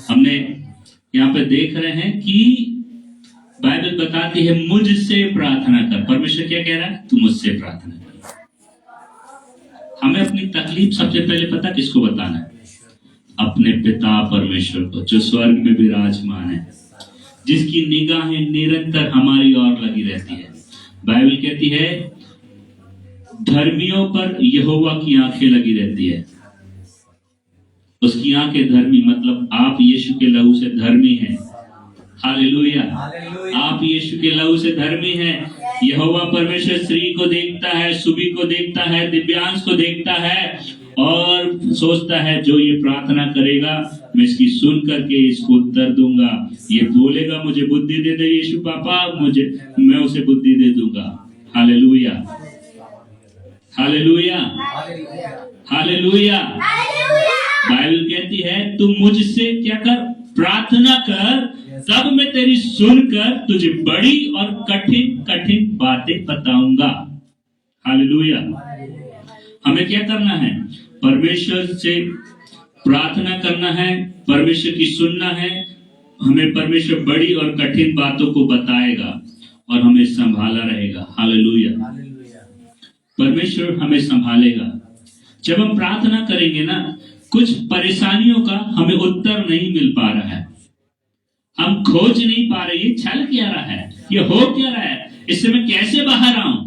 हमने यहाँ पे देख रहे हैं कि बाइबल बताती है मुझसे प्रार्थना कर। परमेश्वर क्या कह रहा है? तू मुझसे प्रार्थना कर। हमें अपनी तकलीफ सबसे पहले पता किसको बताना है? अपने पिता परमेश्वर को, जो स्वर्ग में विराजमान है, जिसकी निगाहें निरंतर हमारी ओर लगी रहती है। बाइबल कहती है धर्मियों पर यहोवा की आंखें लगी रहती है। उसकी आंखें धर्मी मतलब आप यीशु के लहू से धर्मी हैं। हालेलुया। आप यीशु के लहू से धर्मी हैं। यहोवा परमेश्वर स्त्री को देखता है, सुबी को देखता है, दिव्यांश को देखता है और सोचता है जो ये प्रार्थना करेगा मैं इसकी सुन करके इसको उत्तर दूंगा। ये बोलेगा मुझे बुद्धि दे दे यीशु पापा, मैं उसे बुद्धि दे दूंगा। हालेलुया। हालेलुया। हालेलुया। बाइबल कहती है तू मुझसे क्या कर? प्रार्थना कर, तब मैं तेरी सुनकर तुझे बड़ी और कठिन कठिन बातें बताऊंगा। हालेलुया। हमें क्या करना है? परमेश्वर से प्रार्थना करना है, परमेश्वर की सुनना है। हमें परमेश्वर बड़ी और कठिन बातों को बताएगा और हमें संभाला रहेगा। हालेलुया। परमेश्वर हमें संभालेगा। जब हम प्रार्थना करेंगे ना, कुछ परेशानियों का हमें उत्तर नहीं मिल पा रहा है, हम खोज नहीं पा रहे ये चल क्या रहा है, ये हो क्या रहा है, इससे मैं कैसे बाहर आऊं।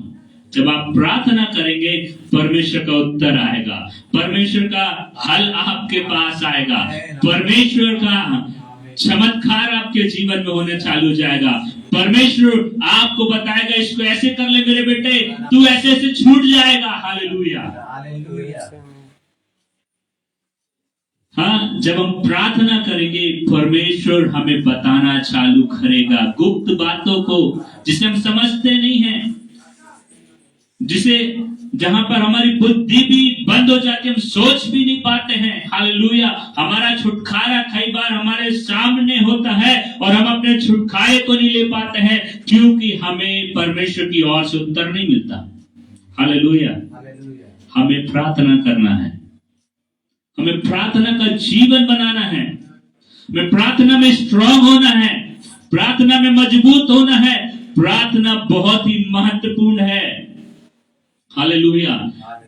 जब आप प्रार्थना करेंगे परमेश्वर का उत्तर आएगा, परमेश्वर का हल आपके पास आएगा, परमेश्वर का चमत्कार आपके जीवन में होने चालू हो जाएगा। परमेश्वर आपको बताएगा इसको ऐसे कर ले मेरे बेटे, तू ऐसे ऐसे छूट जाएगा। हालेलुया। हाँ, जब हम प्रार्थना करेंगे परमेश्वर हमें बताना चालू करेगा गुप्त बातों को जिसे हम समझते नहीं हैं, जिसे जहां पर हमारी बुद्धि भी बंद हो जाती है, हम सोच भी नहीं पाते हैं। हालेलुया। हमारा छुटकारा कई बार हमारे सामने होता है और हम अपने छुटकारे को नहीं ले पाते हैं क्योंकि हमें परमेश्वर की ओर से उत्तर नहीं मिलता। हालेलुया। हमें प्रार्थना करना है, हमें प्रार्थना का जीवन बनाना है, हमें प्रार्थना में स्ट्रांग होना है, प्रार्थना में मजबूत होना है। प्रार्थना बहुत ही महत्वपूर्ण है। हालेलुया।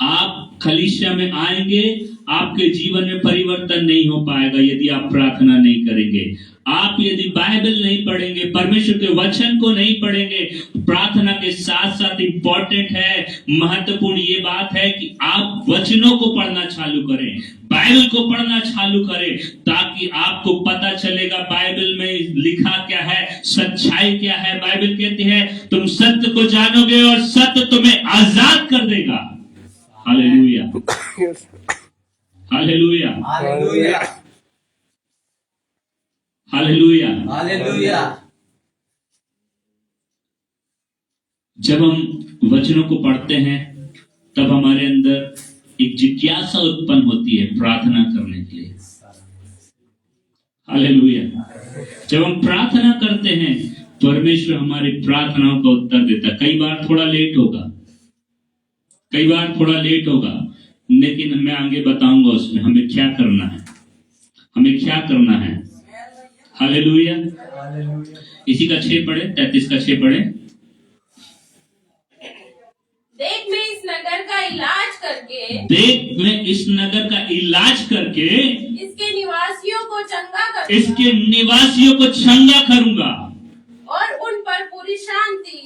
आप कलीसिया में आएंगे, आपके जीवन में परिवर्तन नहीं हो पाएगा यदि आप प्रार्थना नहीं करेंगे। आप यदि बाइबल नहीं पढ़ेंगे, परमेश्वर के वचन को नहीं पढ़ेंगे, प्रार्थना के साथ साथ इंपॉर्टेंट है, महत्वपूर्ण ये बात है कि आप वचनों को पढ़ना चालू करें, बाइबल को पढ़ना चालू करें, ताकि आपको पता चलेगा बाइबल में लिखा क्या है, सच्चाई क्या है। बाइबल कहती है तुम सत्य को जानोगे और सत्य तुम्हें आजाद कर देगा। Hallelujah. Hallelujah. Hallelujah. Hallelujah. Hallelujah. जब हम वचनों को पढ़ते हैं तब हमारे अंदर एक जिज्ञासा आशा उत्पन्न होती है प्रार्थना करने के लिए। हालेलुया। जब हम प्रार्थना करते हैं परमेश्वर हमारी प्रार्थनाओं का उत्तर देता है। कई बार थोड़ा लेट होगा, लेकिन मैं आगे बताऊंगा उसमें हमें क्या करना है। हालेलुया। इसी का 6 पढ़े, 33 का 6 पढ़े। देख मैं इस नगर का इलाज करके इसके निवासियों को चंगा करूंगा और उन पर पूरी शांति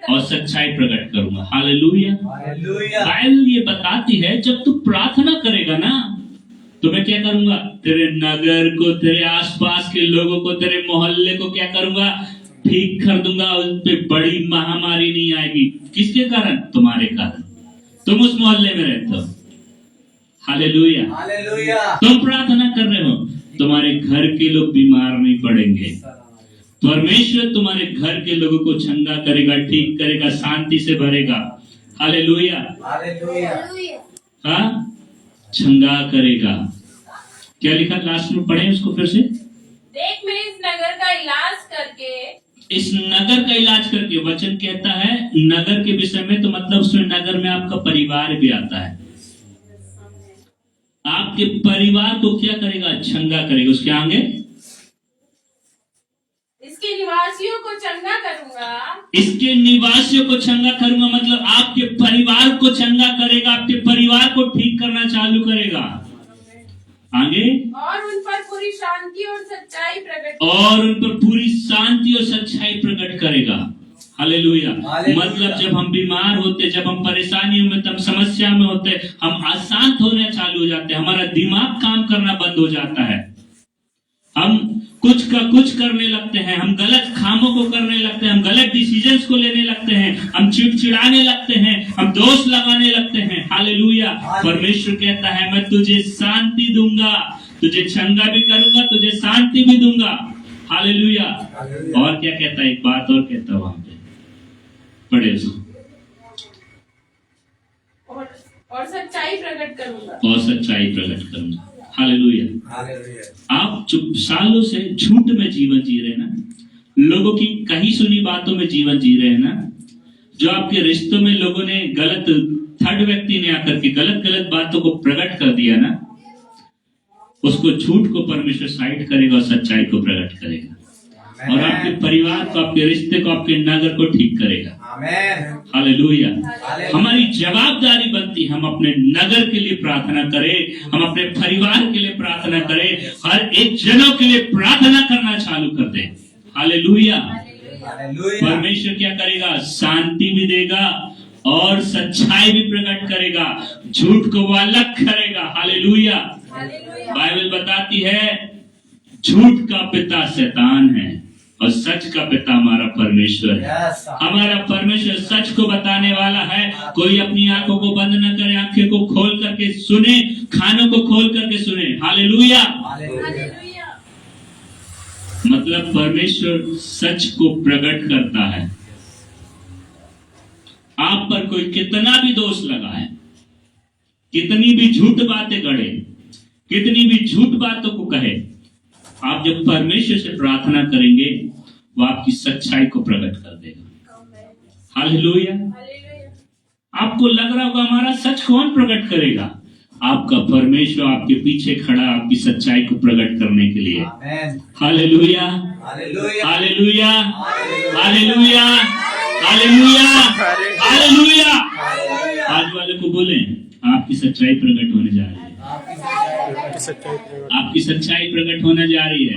और सच्चाई प्रकट करूंगा। हालेलुया। बाइबल ये बताती है जब तू प्रार्थना करेगा ना तो मैं क्या करूंगा, तेरे नगर को, तेरे आसपास के लोगों को, तेरे मोहल्ले को क्या करूंगा, ठीक कर दूंगा। उस पे बड़ी महामारी नहीं आएगी। किसके कारण? तुम्हारे कारण। तुम उस मोहल्ले में रहते हो। हालेलुया। तुम प्रार्थना कर रहे हो, तुम्हारे घर के लोग बीमार नहीं पड़ेंगे। परमेश्वर तुम्हारे घर के लोगों को चंगा करेगा, ठीक करेगा, शांति से भरेगा। हालेलुया। हाँ, चंगा करेगा। क्या लिखा लास्ट में, पढ़े उसको फिर से। देख मैं इस नगर का इलाज करके वचन कहता है नगर के विषय में, तो मतलब उसमें नगर में आपका परिवार भी आता है। आपके परिवार को क्या करेगा? चंगा करेगा। उसके आगे इसके निवासियों को चंगा करूंगा, मतलब आपके परिवार को चंगा करेगा, आपके परिवार को ठीक करना चालू करेगा। आगे और उन पर पूरी शांति और सच्चाई प्रकट करेगा। हालेलुया। मतलब जब हम बीमार होते, जब हम परेशानियों में, तब समस्या में होते, हम अशांत होने चालू हो जाते हैं, हमारा दिमाग काम करना बंद हो जाता है, हम कुछ करने लगते हैं, हम गलत कामों को करने लगते हैं, हम गलत डिसीजंस को लेने लगते हैं, हम चिड़चिड़ाने लगते हैं, हम दोष लगाने लगते हैं। हालेलुया। परमेश्वर कहता है मैं तुझे शांति दूंगा, तुझे चंगा भी करूंगा, तुझे शांति भी दूंगा। हालेलुया। और क्या कहता है? एक बात और कहता है वहां पे, पढ़े उसको। और सच्चाई प्रकट करूंगा। हालेलुया। आप सालों से झूठ में जीवन जी रहे ना, लोगों की कही सुनी बातों में जीवन जी रहे हैं ना, जो आपके रिश्तों में लोगों ने गलत, थर्ड व्यक्ति ने आकर के गलत बातों को प्रकट कर दिया ना, उसको, झूठ को परमेश्वर साइड करेगा और सच्चाई को प्रकट करेगा, और आपके परिवार को, आपके रिश्ते को, आपके नगर को ठीक करेगा। हालेलुया। हमारी जवाबदारी बनती है हम अपने नगर के लिए प्रार्थना करें, हम अपने परिवार के लिए प्रार्थना करें, हर एक जनों के लिए प्रार्थना करना चालू कर दें। हालेलुया। परमेश्वर क्या करेगा? शांति भी देगा और सच्चाई भी प्रकट करेगा, झूठ को वो अलग करेगा। हालेलुया। बाइबल बताती है झूठ का पिता शैतान है और सच का पिता हमारा परमेश्वर है। हमारा परमेश्वर सच को बताने वाला है। कोई अपनी आंखों को बंद न करे, आंखें को खोल करके सुने, कानों को खोल करके सुने। हालेलुया। मतलब परमेश्वर सच को प्रकट करता है। आप पर कोई कितना भी दोष लगाए, कितनी भी झूठ बातें गढ़े, कितनी भी झूठ बातों को कहे, आप जब परमेश्वर से प्रार्थना करेंगे वो आपकी सच्चाई को प्रकट कर देगा। हालेलुया। आपको लग रहा होगा हमारा सच कौन प्रकट करेगा? आपका परमेश्वर आपके पीछे खड़ा, आपकी सच्चाई को प्रकट करने के लिए। Hallelujah. Hallelujah. Hallelujah. Hallelujah. Hallelujah. आज वाले को बोले आपकी सच्चाई प्रकट होने जा रही है। आपकी सच्चाई प्रकट होने जा रही है।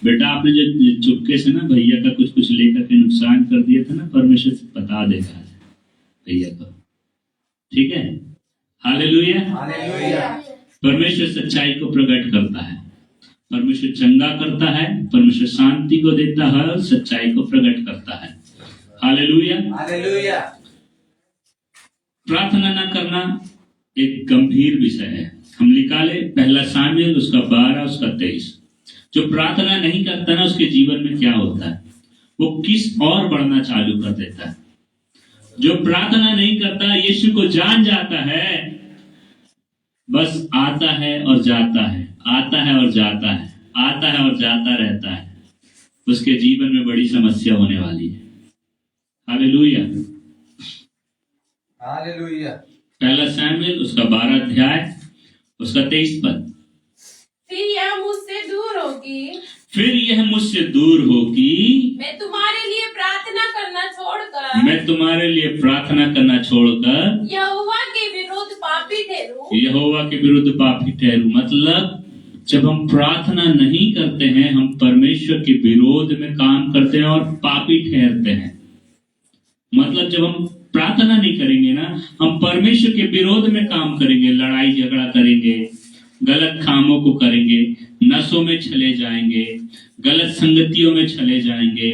बेटा आपने जो चुपके से ना भैया का कुछ लेकर के नुकसान कर दिया था ना, परमेश्वर बता देगा भैया को, ठीक है। हालेलुया। परमेश्वर सच्चाई को प्रकट करता है, परमेश्वर चंगा करता है, परमेश्वर शांति को देता है और सच्चाई को प्रकट करता है। हालेलुया। प्रार्थना न करना एक गंभीर विषय है। हम निकाले 1 शामुएल उसका 12 उसका 23। जो प्रार्थना नहीं करता ना, उसके जीवन में क्या होता है? वो किस और बढ़ना चालू कर देता है। जो प्रार्थना नहीं करता, यीशु को जान जाता है, बस आता है और जाता है, आता है और जाता है, आता है और जाता रहता है, उसके जीवन में बड़ी समस्या होने वाली है। Hallelujah, hallelujah. पहला शमूएल उसका 12 अध्याय उसका 23 पद। फिर यह मुझसे दूर होगी, फिर यह मुझसे दूर होगी, मैं तुम्हारे लिए प्रार्थना करना छोड़कर, मैं तुम्हारे लिए प्रार्थना करना छोड़कर यहोवा के विरुद्ध पापी ठहरूं। यहोवा के विरुद्ध पापी ठहरूं। मतलब जब हम प्रार्थना नहीं करते हैं, हम परमेश्वर के विरोध में काम करते हैं और पापी ठहरते हैं। मतलब जब हम प्रार्थना नहीं करेंगे ना, हम परमेश्वर के विरोध में काम करेंगे, लड़ाई झगड़ा करेंगे, गलत कामों को करेंगे, नशों में चले जाएंगे, गलत संगतियों में चले जाएंगे,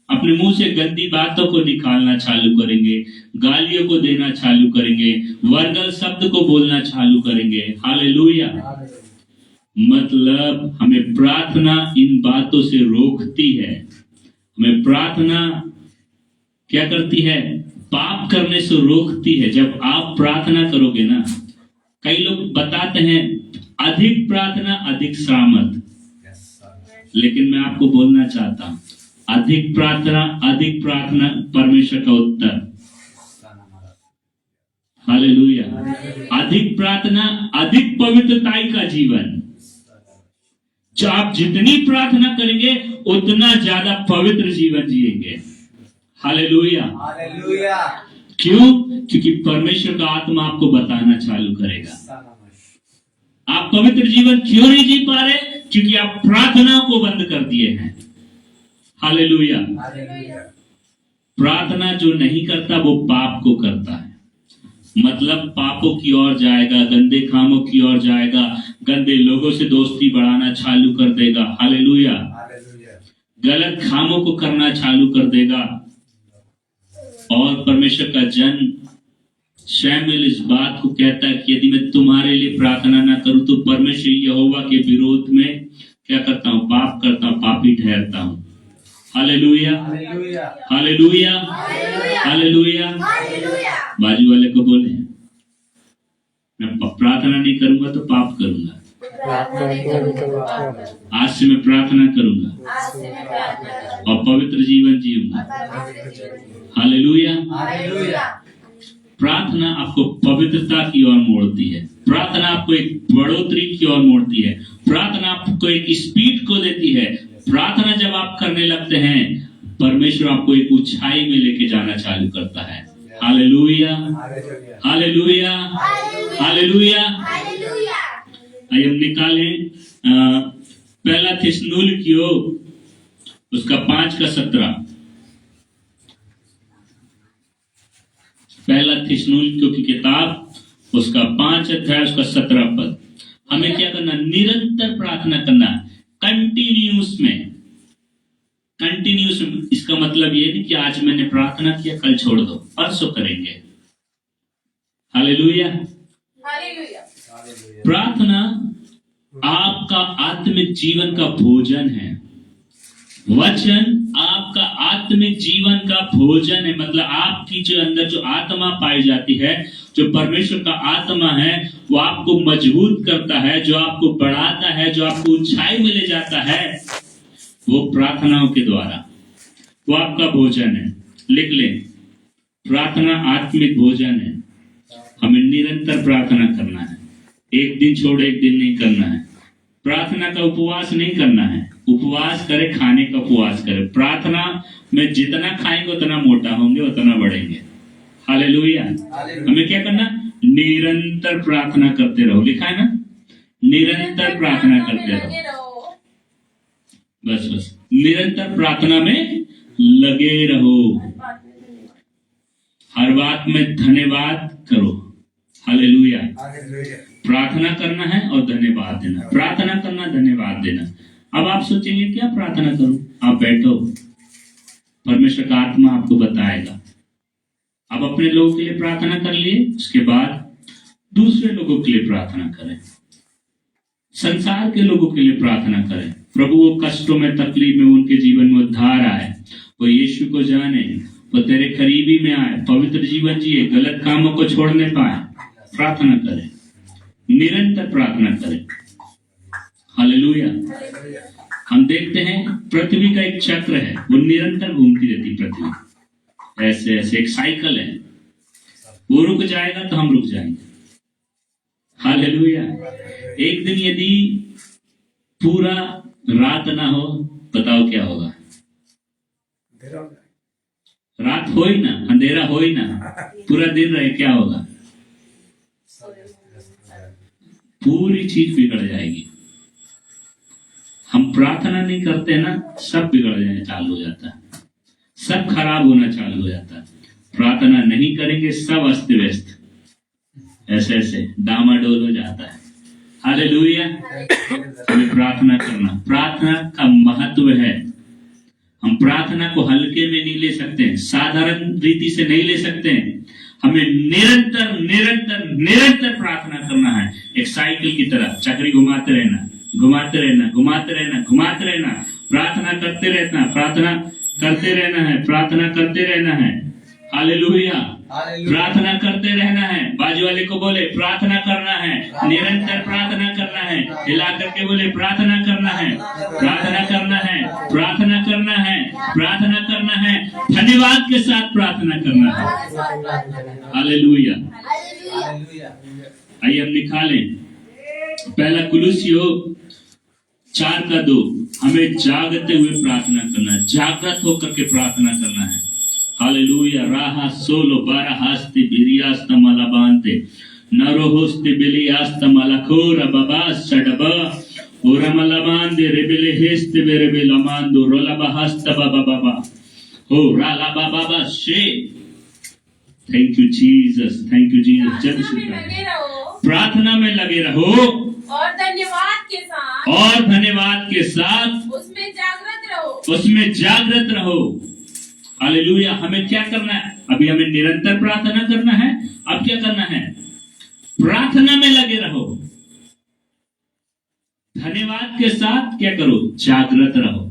अपने मुंह से गंदी बातों को निकालना चालू करेंगे, गालियों को देना चालू करेंगे, वर्गल शब्द को बोलना चालू करेंगे। हालेलुया। मतलब हमें प्रार्थना इन बातों से रोकती है। हमें प्रार्थना क्या करती है? पाप करने से रोकती है। जब आप प्रार्थना करोगे ना, कई लोग बताते हैं अधिक प्रार्थना अधिक सामर्थ, लेकिन मैं आपको बोलना चाहता हूं अधिक प्रार्थना परमेश्वर का उत्तर। हालेलुया। अधिक प्रार्थना अधिक पवित्रताई का जीवन। जो आप जितनी प्रार्थना करेंगे उतना ज्यादा पवित्र जीवन जिएंगे। Hallelujah, hallelujah. क्यों? क्योंकि परमेश्वर का आत्मा आपको बताना चालू करेगा। आप पवित्र जीवन क्यों नहीं जी पा रहे? क्योंकि आप प्रार्थना को बंद कर दिए हैं। हालेलुया। प्रार्थना जो नहीं करता वो पाप को करता है। मतलब पापों की ओर जाएगा, गंदे कामों की ओर जाएगा, गंदे लोगों से दोस्ती बढ़ाना चालू कर देगा। हालेलुया। गलत कामों को करना चालू कर देगा। और परमेश्वर का जन शमूएल इस बात को कहता है कि यदि मैं तुम्हारे लिए प्रार्थना ना करूं तो परमेश्वर यहोवा के विरोध में क्या करता हूं? पाप करता हूं, पापी ठहरता हूं। Hallelujah, hallelujah, hallelujah. बाजू वाले को बोले, मैं प्रार्थना नहीं करूंगा तो पाप करूंगा। आज से मैं प्रार्थना करूंगा और पवित्र जीवन जीऊंगा। हालेलुया। प्रार्थना आपको पवित्रता की ओर मोड़ती है। प्रार्थना आपको एक बढ़ोतरी की ओर मोड़ती है। प्रार्थना आपको एक स्पीड को देती है। प्रार्थना जब आप करने लगते हैं, परमेश्वर आपको एक ऊंचाई में लेके जाना चालू करता है। Hallelujah, hallelujah, hallelujah. आइए हम निकालें पहला थिस्सलुनीकियों उसका 5 का 17। पहला थिस्सलुनीकियों की किताब उसका 5 अध्याय उसका 17 पद। हमें क्या करना? निरंतर प्रार्थना करना, कंटिन्यूस में। इसका मतलब ये नहीं कि आज मैंने प्रार्थना किया कल छोड़ दो, परसों करेंगे। हालेलुया। प्रार्थना आपका आत्मिक जीवन का भोजन है। वचन आपका आत्मिक जीवन का भोजन है। मतलब आपकी जो अंदर जो आत्मा पाई जाती है, जो परमेश्वर का आत्मा है, वो आपको मजबूत करता है, जो आपको बढ़ाता है, जो आपको ऊंचाई में ले जाता है, वो प्रार्थनाओं के द्वारा। वो आपका भोजन है। लिख लें, प्रार्थना आत्मिक भोजन है। हमें निरंतर प्रार्थना करना है। एक दिन छोड़ एक दिन नहीं करना है। प्रार्थना का उपवास नहीं करना है। उपवास करे, खाने का उपवास करे। प्रार्थना में जितना खाएंगे उतना मोटा होंगे, उतना बढ़ेंगे। हालेलुया। हमें क्या करना? निरंतर प्रार्थना करते रहो। लिखा है ना, निरंतर प्रार्थना करते रहो। बस निरंतर प्रार्थना में लगे रहो। हर बात में धन्यवाद करो। हालेलुया। प्रार्थना करना है और धन्यवाद देना। प्रार्थना करना, धन्यवाद देना। अब आप सोचेंगे क्या प्रार्थना करूं? आप बैठो, परमेश्वर का आत्मा आपको बताएगा। अब अपने लोगों के लिए प्रार्थना कर लिए, उसके बाद दूसरे लोगों के लिए प्रार्थना करें। संसार के लोगों के लिए प्रार्थना करें। प्रभु वो कष्टों में, तकलीफ में, उनके जीवन में उद्धार आए, वो यीशु को जाने, वो तेरे करीबी में आए, पवित्र जीवन जिए, गलत कामों को छोड़ने पाए। प्रार्थना करें, निरंतर प्रार्थना करें। हालेलुया। हम देखते हैं पृथ्वी का एक चक्र है, वो निरंतर घूमती रहती पृथ्वी, ऐसे ऐसे एक साइकिल है। वो रुक जाएगा तो हम रुक जाएंगे। हालेलुया। एक दिन यदि पूरा रात ना हो, बताओ क्या होगा? रात हो ही ना, अंधेरा हो ही ना, पूरा दिन रहे, क्या होगा? पूरी चीज बिगड़ जाएगी। हम प्रार्थना नहीं करते ना, सब बिगड़ जाने चालू हो जाता है, सब खराब होना चालू हो जाता है। प्रार्थना नहीं करेंगे, सब अस्त व्यस्त, ऐसे ऐसे डामाडोल हो जाता है। हालेलुया। हमें प्रार्थना करना, प्रार्थना का महत्व है। हम प्रार्थना को हल्के में नहीं ले सकते, साधारण रीति से नहीं ले सकते हैं। हमें निरंतर निरंतर निरंतर प्रार्थना करना है। एक साइकिल की तरह चक्री घुमाते रहना, घुमाते रहना, घुमाते रहना, घुमाते रहना, प्रार्थना करते रहना, प्रार्थना करते रहना है, प्रार्थना करते रहना है। हालेलुया। प्रार्थना करते रहना है। बाजू वाले को बोले प्रार्थना करना है, निरंतर प्रार्थना करना है। हिला करके बोले प्रार्थना करना है, प्रार्थना करना है, प्रार्थना करना है, प्रार्थना करना है, धन्यवाद के साथ प्रार्थना करना है। हालेलुया। आइए हम निकालें पहला कुलुस्सियों 4:2। हमें जागते हुए प्रार्थना करना है, जागृत होकर के प्रार्थना करना है। हालेलुया। राहा सोलो बारा हास्ति बिरियास्त मलाबांते नरोहोस्ति बिलियास्त मलकोरा बाबास सडबा ओरमलाबांदे रेबेले हेस्ते बेरेबेलामांदो रोलाबाहस्त बाबा बाबा हो राला बाबा शे। Thank you Jesus, thank you Jesus. प्रार्थना में लगे रहो और धन्यवाद के साथ, और धन्यवाद के साथ उसमें जागृत रहो, उसमें जागृत रहो। हालेलुया। हमें क्या करना है? अभी हमें निरंतर प्रार्थना करना है। अब क्या करना है? प्रार्थना में लगे रहो, धन्यवाद के साथ क्या करो? जागृत रहो।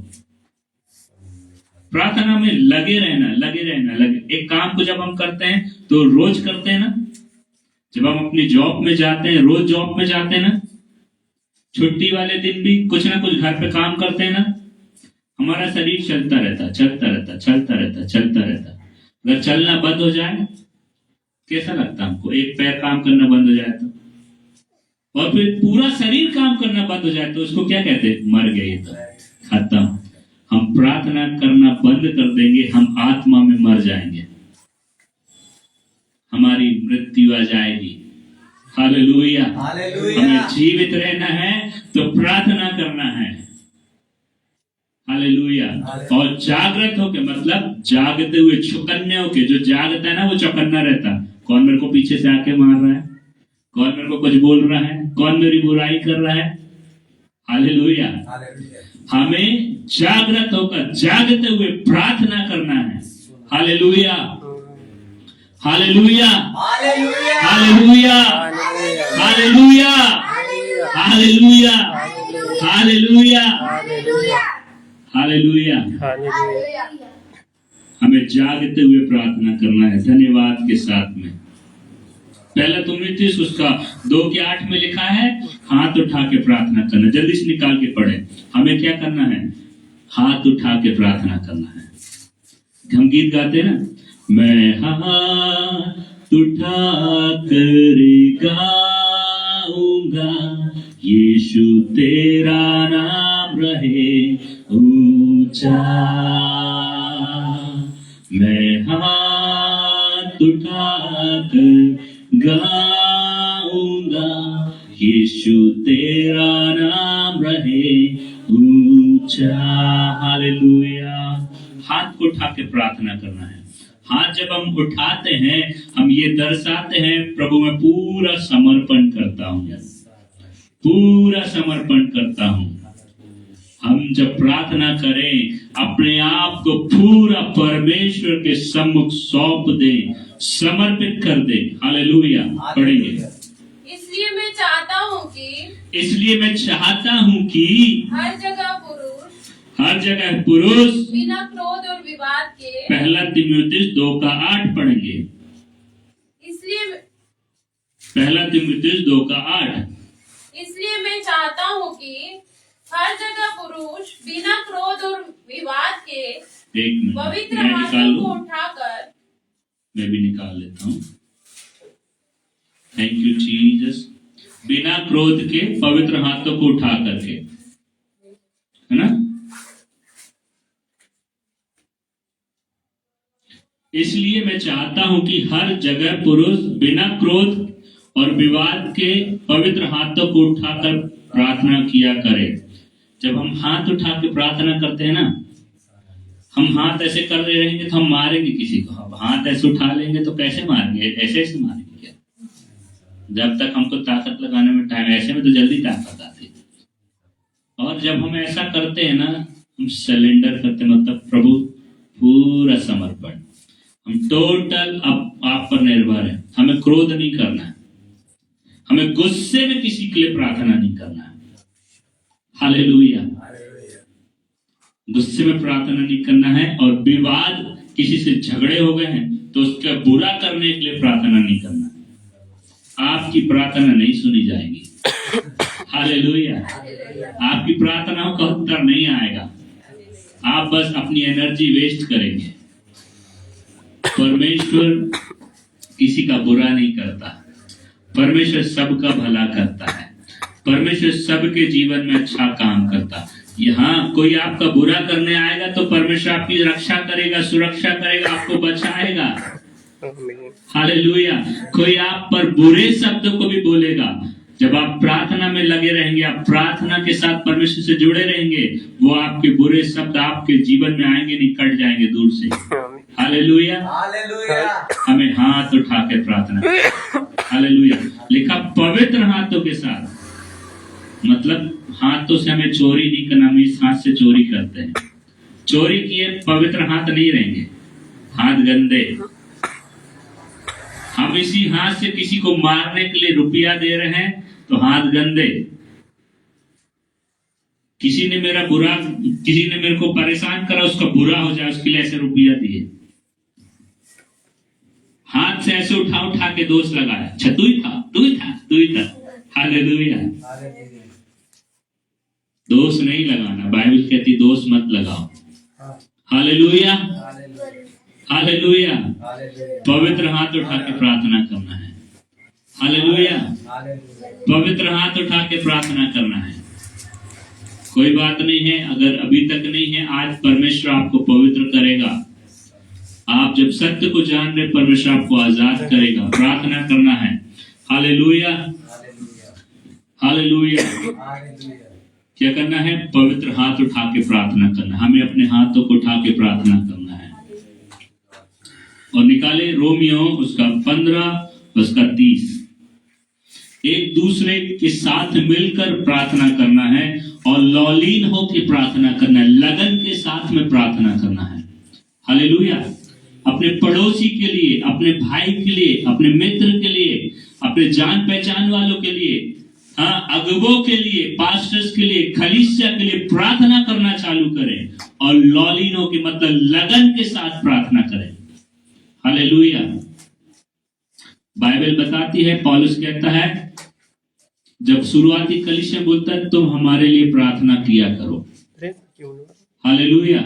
प्रार्थना में लगे रहना, लगे रहना, लगे। एक काम को जब हम करते हैं तो रोज करते हैं ना। जब हम अपनी जॉब में जाते हैं, रोज जॉब में जाते हैं ना, छुट्टी वाले दिन भी कुछ ना कुछ घर पे काम करते हैं ना, हमारा शरीर चलता रहता, चलता रहता, चलता रहता, चलता रहता। अगर चलना बंद हो जाए कैसा लगता हमको? एक पैर काम करना बंद हो जाए तो, और फिर पूरा शरीर काम करना बंद हो जाए तो उसको क्या कहते हैं? मर गए, तो खत्म। हम प्रार्थना करना बंद कर देंगे, हम आत्मा में मर जाएंगे, हमारी मृत्यु आ जाएगी। हालेलुया। हमें जीवित रहना है तो प्रार्थना करना है। हालेलुया। और जागृत होके, मतलब जागते हुए, चौकन्ने होके। जो जागता है ना वो चौकन्ना रहता। कौन मेरे को पीछे से आके मार रहा है? कौन मेरे को कुछ बोल रहा है? कौन मेरी बुराई कर रहा है? हालेलुया। हमें जागृत होकर, जागते हुए प्रार्थना करना है। Hallelujah, hallelujah, hallelujah, hallelujah, hallelujah, hallelujah, hallelujah. हमें जागते हुए प्रार्थना करना है, धन्यवाद के साथ में। पहला तिमुथियुस उसका 2:8 में लिखा है, हाथ उठा के प्रार्थना करना। जल्दी से निकाल के पढ़े। हमें क्या करना है? हाथ उठा के प्रार्थना करना है। हम गीत गाते ना, मैं हाथ उठा कर गाऊंगा, यीशु तेरा नाम रहे ऊंचा। मैं हाथ उठा कर गाऊंगा, यीशु तेरा नाम रहे ऊंचा। हालेलुया। हाथ को उठा के प्रार्थना करना है। हाथ जब हम उठाते हैं, हम ये दर्शाते हैं, प्रभु मैं पूरा समर्पण करता हूँ, पूरा समर्पण करता हूँ। हम जब प्रार्थना करें, अपने आप को पूरा परमेश्वर के सम्मुख सौंप दें, समर्पित कर दें। हालेलुया। पढ़ेंगे। इसलिए मैं चाहता हूँ कि हर जगह पुरुष हर जगह पुरुष बिना क्रोध और विवाद के, पहला तीमुथियुस 2:8 पढ़ेंगे। इसलिए पहला तीमुथियुस 2:8। इसलिए मैं चाहता हूँ कि हर जगह पुरुष बिना क्रोध और विवाद के एक मिनट पवित्र मैं निकाल हाथों को लूं, उठाकर, मैं भी निकाल लेता हूँ। Thank you Jesus. बिना क्रोध के पवित्र हाथों को उठा करके, है ना। इसलिए मैं चाहता हूं कि हर जगह पुरुष बिना क्रोध और विवाद के पवित्र हाथों को उठाकर प्रार्थना किया करे। जब हम हाथ उठा के प्रार्थना करते हैं ना, हम हाथ ऐसे कर रहे रहेंगे तो हम मारेंगे किसी को। अब हाथ ऐसे उठा लेंगे तो कैसे मारेंगे? ऐसे ऐसे मारेंगे क्या? जब तक हमको ताकत लगाने में टाइम, ऐसे में तो जल्दी ताकत आती है। और जब हम ऐसा करते हैं ना, हम सरेंडर करते, मतलब प्रभु पूरा समर्पण, हम टोटल आप पर निर्भर है। हमें क्रोध नहीं करना है, हमें गुस्से में किसी के लिए प्रार्थना नहीं करना है। हालेलुया। गुस्से में प्रार्थना नहीं करना है। और विवाद, किसी से झगड़े हो गए हैं तो उसका बुरा करने के लिए प्रार्थना नहीं करना है। आपकी प्रार्थना नहीं सुनी जाएगी। हालेलुया। आपकी प्रार्थनाओं का उत्तर नहीं आएगा। आप बस अपनी एनर्जी वेस्ट करेंगे। परमेश्वर किसी का बुरा नहीं करता। परमेश्वर सबका भला करता है। परमेश्वर सबके जीवन में अच्छा काम करता। यहाँ कोई आपका बुरा करने आएगा तो परमेश्वर आपकी रक्षा करेगा, सुरक्षा करेगा, आपको बचाएगा। हालेलुया। कोई आप पर बुरे शब्दों को भी बोलेगा, जब आप प्रार्थना में लगे रहेंगे, आप प्रार्थना के साथ परमेश्वर से जुड़े रहेंगे, वो आपके बुरे शब्द आपके जीवन में आएंगे नहीं, कट जाएंगे दूर से। हालेलुया। हमें हाथ उठा के प्रार्थना। हालेलुया। लिखा पवित्र हाथों के साथ, मतलब हाथों से हमें चोरी नहीं करना। हम इस हाथ से चोरी करते हैं, चोरी किए पवित्र हाथ नहीं रहेंगे, हाथ गंदे। हम इसी हाथ से किसी को मारने के लिए रुपया दे रहे हैं तो हाथ गंदे। किसी ने मेरे को परेशान करा, उसका बुरा हो जाए उसके लिए ऐसे रुपया दिए। हाथ से ऐसे उठा के दोष लगाया, अच्छा तू ही था। हालेलुया। दोष नहीं लगाना, बाइबल कहती दोष मत लगाओ। हालेलुया। हालेलुया। पवित्र हाथ उठा के प्रार्थना करना है। हालेलुया। पवित्र हाथ उठा के प्रार्थना करना है। कोई बात नहीं है, अगर अभी तक नहीं है, आज परमेश्वर आपको पवित्र करेगा। आप जब सत्य को जान रहे, परमेश्वर आपको आजाद करेगा। प्रार्थना करना है। हालेलुया। हालेलुया। क्या करना है? पवित्र हाथ उठा के प्रार्थना करना। हमें अपने हाथों को उठा के प्रार्थना करना है। और निकाले रोमियो उसका 15 उसका 30। एक दूसरे के साथ मिलकर प्रार्थना करना है और लौलीन होकर प्रार्थना करना है, लगन के साथ में प्रार्थना करना है। हालेलुया। अपने पड़ोसी के लिए, अपने भाई के लिए, अपने मित्र के लिए, अपने जान पहचान वालों के लिए, अगुवों के लिए, पास्टर्स के लिए, खलीसिया के लिए प्रार्थना करना चालू करें। और लौलीनों के मतलब लगन के साथ प्रार्थना करें। हालेलुया। बाइबल बताती है, पौलुस कहता है, जब शुरुआती कलीसिया बोलता है तुम हमारे लिए प्रार्थना किया करो। हालेलुया।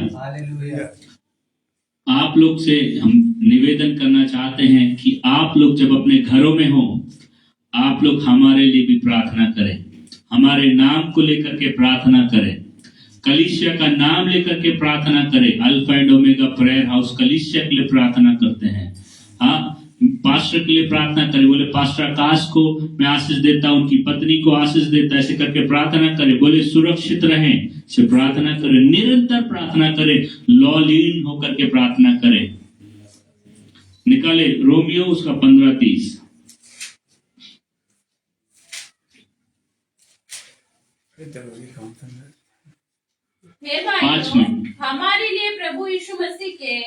आप लोग से हम निवेदन करना चाहते हैं कि आप लोग जब अपने घरों में हो, आप लोग हमारे लिए भी प्रार्थना करें। हमारे नाम को लेकर के प्रार्थना करें, कलीसिया का नाम लेकर के प्रार्थना करें। Alpha and omega prayer house कलीसिया के लिए प्रार्थना करते हैं। पास्टर के लिए प्रार्थना करें। बोले पास्टर आकाश को मैं आशीष देता हूं, उनकी पत्नी को आशीष देता, ऐसे करके प्रार्थना करें। बोले सुरक्षित रहें, से प्रार्थना करें, निरंतर प्रार्थना करें, लौलीन होकर के प्रार्थना करें। निकाले रोमियो उसका 15-30। हे 5 भाइयों, मिनट। हमारे लिए प्रभु यीशु मसीह के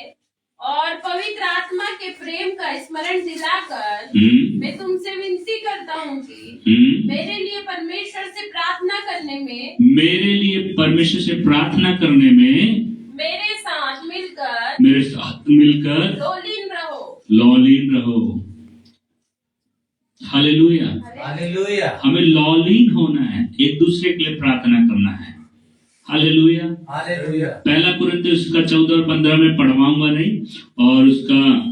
और पवित्र आत्मा के प्रेम का स्मरण दिलाकर मैं तुमसे विनती करता हूँ कि मेरे लिए परमेश्वर से प्रार्थना करने में मेरे साथ मिलकर लॉलीन रहो। हालेलुया। हालेलुया। हमें लॉलीन होना है, एक दूसरे के लिए प्रार्थना करना है। हालेलुया। हालेलुया। पहला कुरिन्थियों उसका 14 और 15 में पढ़वाऊंगा नहीं, और उसका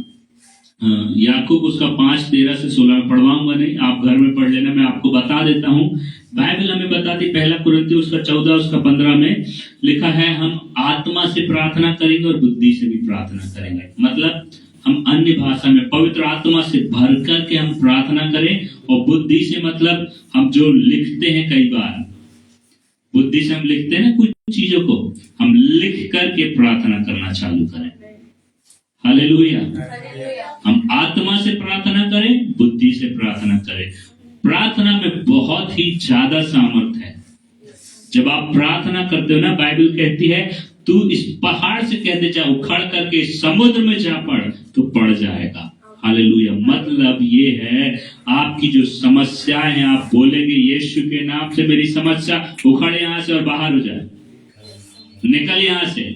याकूब उसका 5:13 से 16 में पढ़वाऊंगा नहीं, आप घर में पढ़ लेना। मैं आपको बता देता हूँ, बाइबल हमें बताती, पहला कुरिन्थियों उसका 14 उसका 15 में लिखा है, हम आत्मा से प्रार्थना करेंगे और बुद्धि से भी प्रार्थना करेंगे। मतलब हम अन्य भाषा में पवित्र आत्मा से भर करके हम प्रार्थना करें, और बुद्धि से मतलब हम जो लिखते हैं, कई बार बुद्धि से हम लिखते हैं ना कुछ चीजों को, हम लिख करके प्रार्थना करना चालू करें। हालेलुया। हम आत्मा से प्रार्थना करें, बुद्धि से प्रार्थना करें। प्रार्थना में बहुत ही ज्यादा सामर्थ्य है। जब आप प्रार्थना करते हो ना, बाइबल कहती है तू इस पहाड़ से कहते जा उखड़ करके समुद्र में जा पड़, तो पड़ जाएगा। हालेलुया। मतलब ये है, आपकी जो समस्याएं हैं, आप बोलेंगे यीशु के नाम से मेरी समस्या उखड़ यहाँ से और बाहर हो जाए, निकल यहाँ से,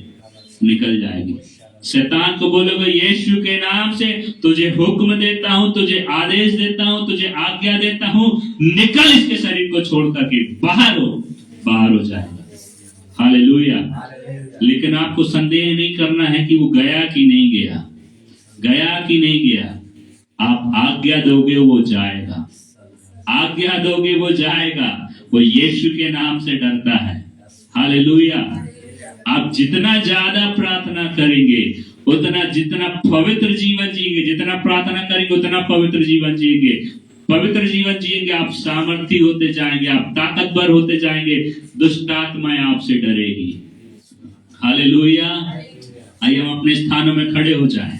निकल जाएगी। शैतान को बोलोगे यीशु के नाम से तुझे हुक्म देता हूँ, तुझे आदेश देता हूँ, तुझे आज्ञा देता हूँ, निकल इसके शरीर को छोड़ करके, बाहर हो जाएगा। हालेलुया। लेकिन आपको संदेह नहीं करना है कि वो गया कि नहीं गया, गया कि नहीं गया। आप आज्ञा दोगे वो जाएगा, आज्ञा दोगे वो जाएगा। वो यीशु के नाम से डरता है। हालेलुया। आप जितना ज्यादा प्रार्थना करेंगे, उतना जितना पवित्र जीवन जिएंगे, जितना प्रार्थना करेंगे उतना पवित्र जीवन जिएंगे। पवित्र जीवन जिएंगे, आप सामर्थी होते जाएंगे, आप ताकतवर होते जाएंगे, दुष्ट आत्माएं आपसे डरेगी। हालेलुया। आइए हम अपने स्थानों में खड़े हो जाएं,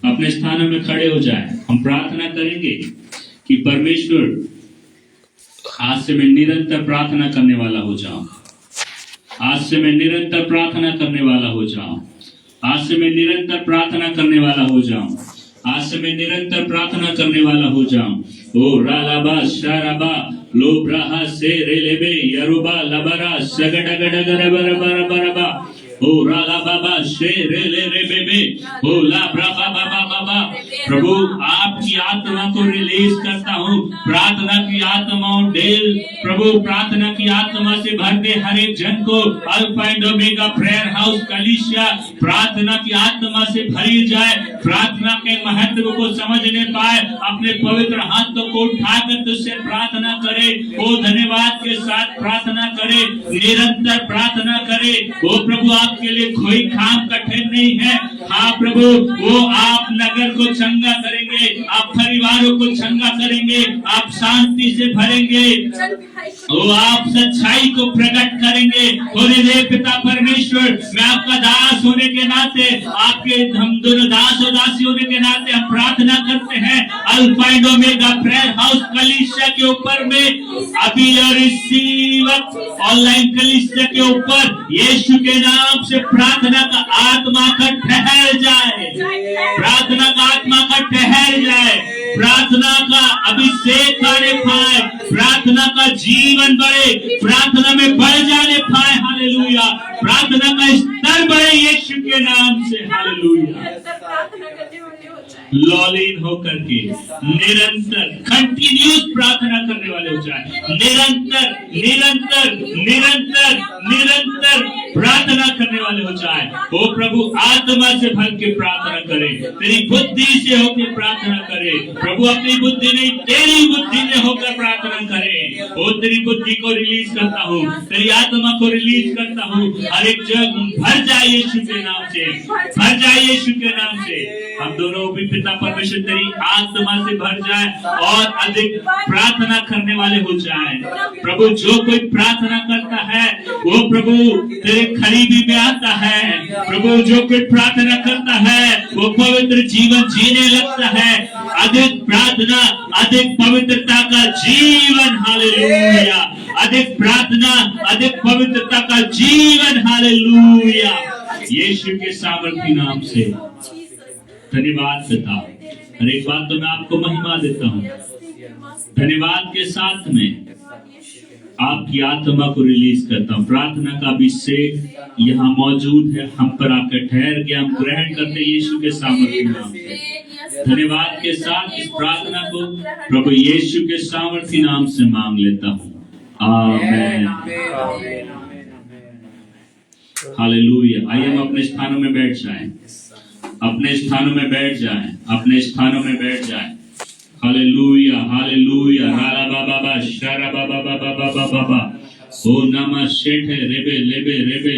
अपने स्थानों में खड़े हो जाएं। हम प्रार्थना करेंगे कि परमेश्वर, आज से मैं निरंतर प्रार्थना करने वाला हो जाऊं, आज से मैं निरंतर प्रार्थना करने वाला हो जाऊं, आज से मैं निरंतर प्रार्थना करने वाला हो जाऊं, आज से मैं निरंतर प्रार्थना करने वाला हो जाऊं। ओ रालाबा शाराबा लोब्राहा से रेलेबे यरुबा लबरा सगडगडगरबरबरबरबा ओ राला बाबा शे रे ले रे बेबे ओ ला ब्राबा बाबा बाबा। प्रभु आपकी आत्मा को रिलीज करता हूँ, प्रार्थना की आत्मा डेल प्रभु, प्रार्थना की आत्मा से भर दे हर एक जन को। Alpha and omega prayer house कलीसिया प्रार्थना की आत्मा से भरी जाए, प्रार्थना के महत्व को समझने पाए, अपने पवित्र हाथों को उठाकर तुझसे प्रार्थना करे। ओ धन्यवाद के साथ प्रार्थना करे, निरंतर प्रार्थना करे। ओ प्रभु आपके लिए कोई काम कठिन नहीं है। हाँ प्रभु, वो आप नगर को चंगा करेंगे, आप परिवारों को चंगा करेंगे, आप शांति से भरेंगे, वो आप सच्चाई को प्रकट करेंगे। बोले दे पिता परमेश्वर, मैं आपका दास होने के नाते, आपके हम दोनों दास और दासी होने के नाते हम प्रार्थना करते हैं alpha and omega prayer house कलीसिया के ऊपर में अभी और इसी वक्त ऑनलाइन कलीसिया के ऊपर यीशु के नाम से प्रार्थना का आत्मा का ठहर जाए, प्रार्थना का आत्मा का ठहर जाए, प्रार्थना का अभिषेक आने पाए, प्रार्थना का जीवन बढ़े, प्रार्थना में बढ़ जाने पाए। हालेलुया। प्रार्थना का स्तर बढ़े यीशु के नाम से। हालेलुया। लॉलीन होकर के निरंतर कंटिन्यूस प्रार्थना करने वाले हो जाए, निरंतर निरंतर निरंतर निरंतर प्रार्थना करने वाले हो जाए। ओ प्रभु आत्मा से भर के प्रार्थना करे, तेरी बुद्धि से होकर प्रार्थना करे। प्रभु अपनी बुद्धि नहीं, तेरी बुद्धि से होकर प्रार्थना करे। ओ तेरी बुद्धि को रिलीज करता हूँ, तेरी आत्मा को रिलीज करता हूँ। हर एक जग भर जाए यीशु के नाम से, भर जाए यीशु के नाम से। हम दोनों भी पिता परमेश्वर तेरी आत्मा से भर जाए और अधिक प्रार्थना करने वाले हो जाए। प्रभु जो कोई प्रार्थना करता है वो प्रभु तेरे करीबी में आता है। प्रभु जो कोई प्रार्थना करता है वो पवित्र जीवन जीने लगता है। अधिक प्रार्थना, अधिक पवित्रता का जीवन, हालेलुया। अधिक प्रार्थना, अधिक पवित्रता का जीवन, हालेलुया। यीशु के सामर्थी नाम से धन्यवाद पिता। हर एक बात तो मैं आपको महिमा देता हूँ। धन्यवाद के साथ में आपकी आत्मा को रिलीज करता हूँ। प्रार्थना का अभिषेक यहाँ मौजूद है, हम पर आकर ठहर गया। हम ग्रहण करते यीशु के सामर्थी नाम से। धन्यवाद के साथ इस प्रार्थना को प्रभु यीशु के सामर्थी नाम से मांग लेता हूँ। आमीन। हालेलुया। आइए हम अपने स्थानों में बैठ जाएं। अपने स्थानों में बैठ जाएं। अपने स्थानों में बैठ जाएं। Hallelujah, hallelujah. राला बाबा बा, शारा बाबा बाबा बाबा बाबा। ओ नमः शेठे रेबे लेबे रेबे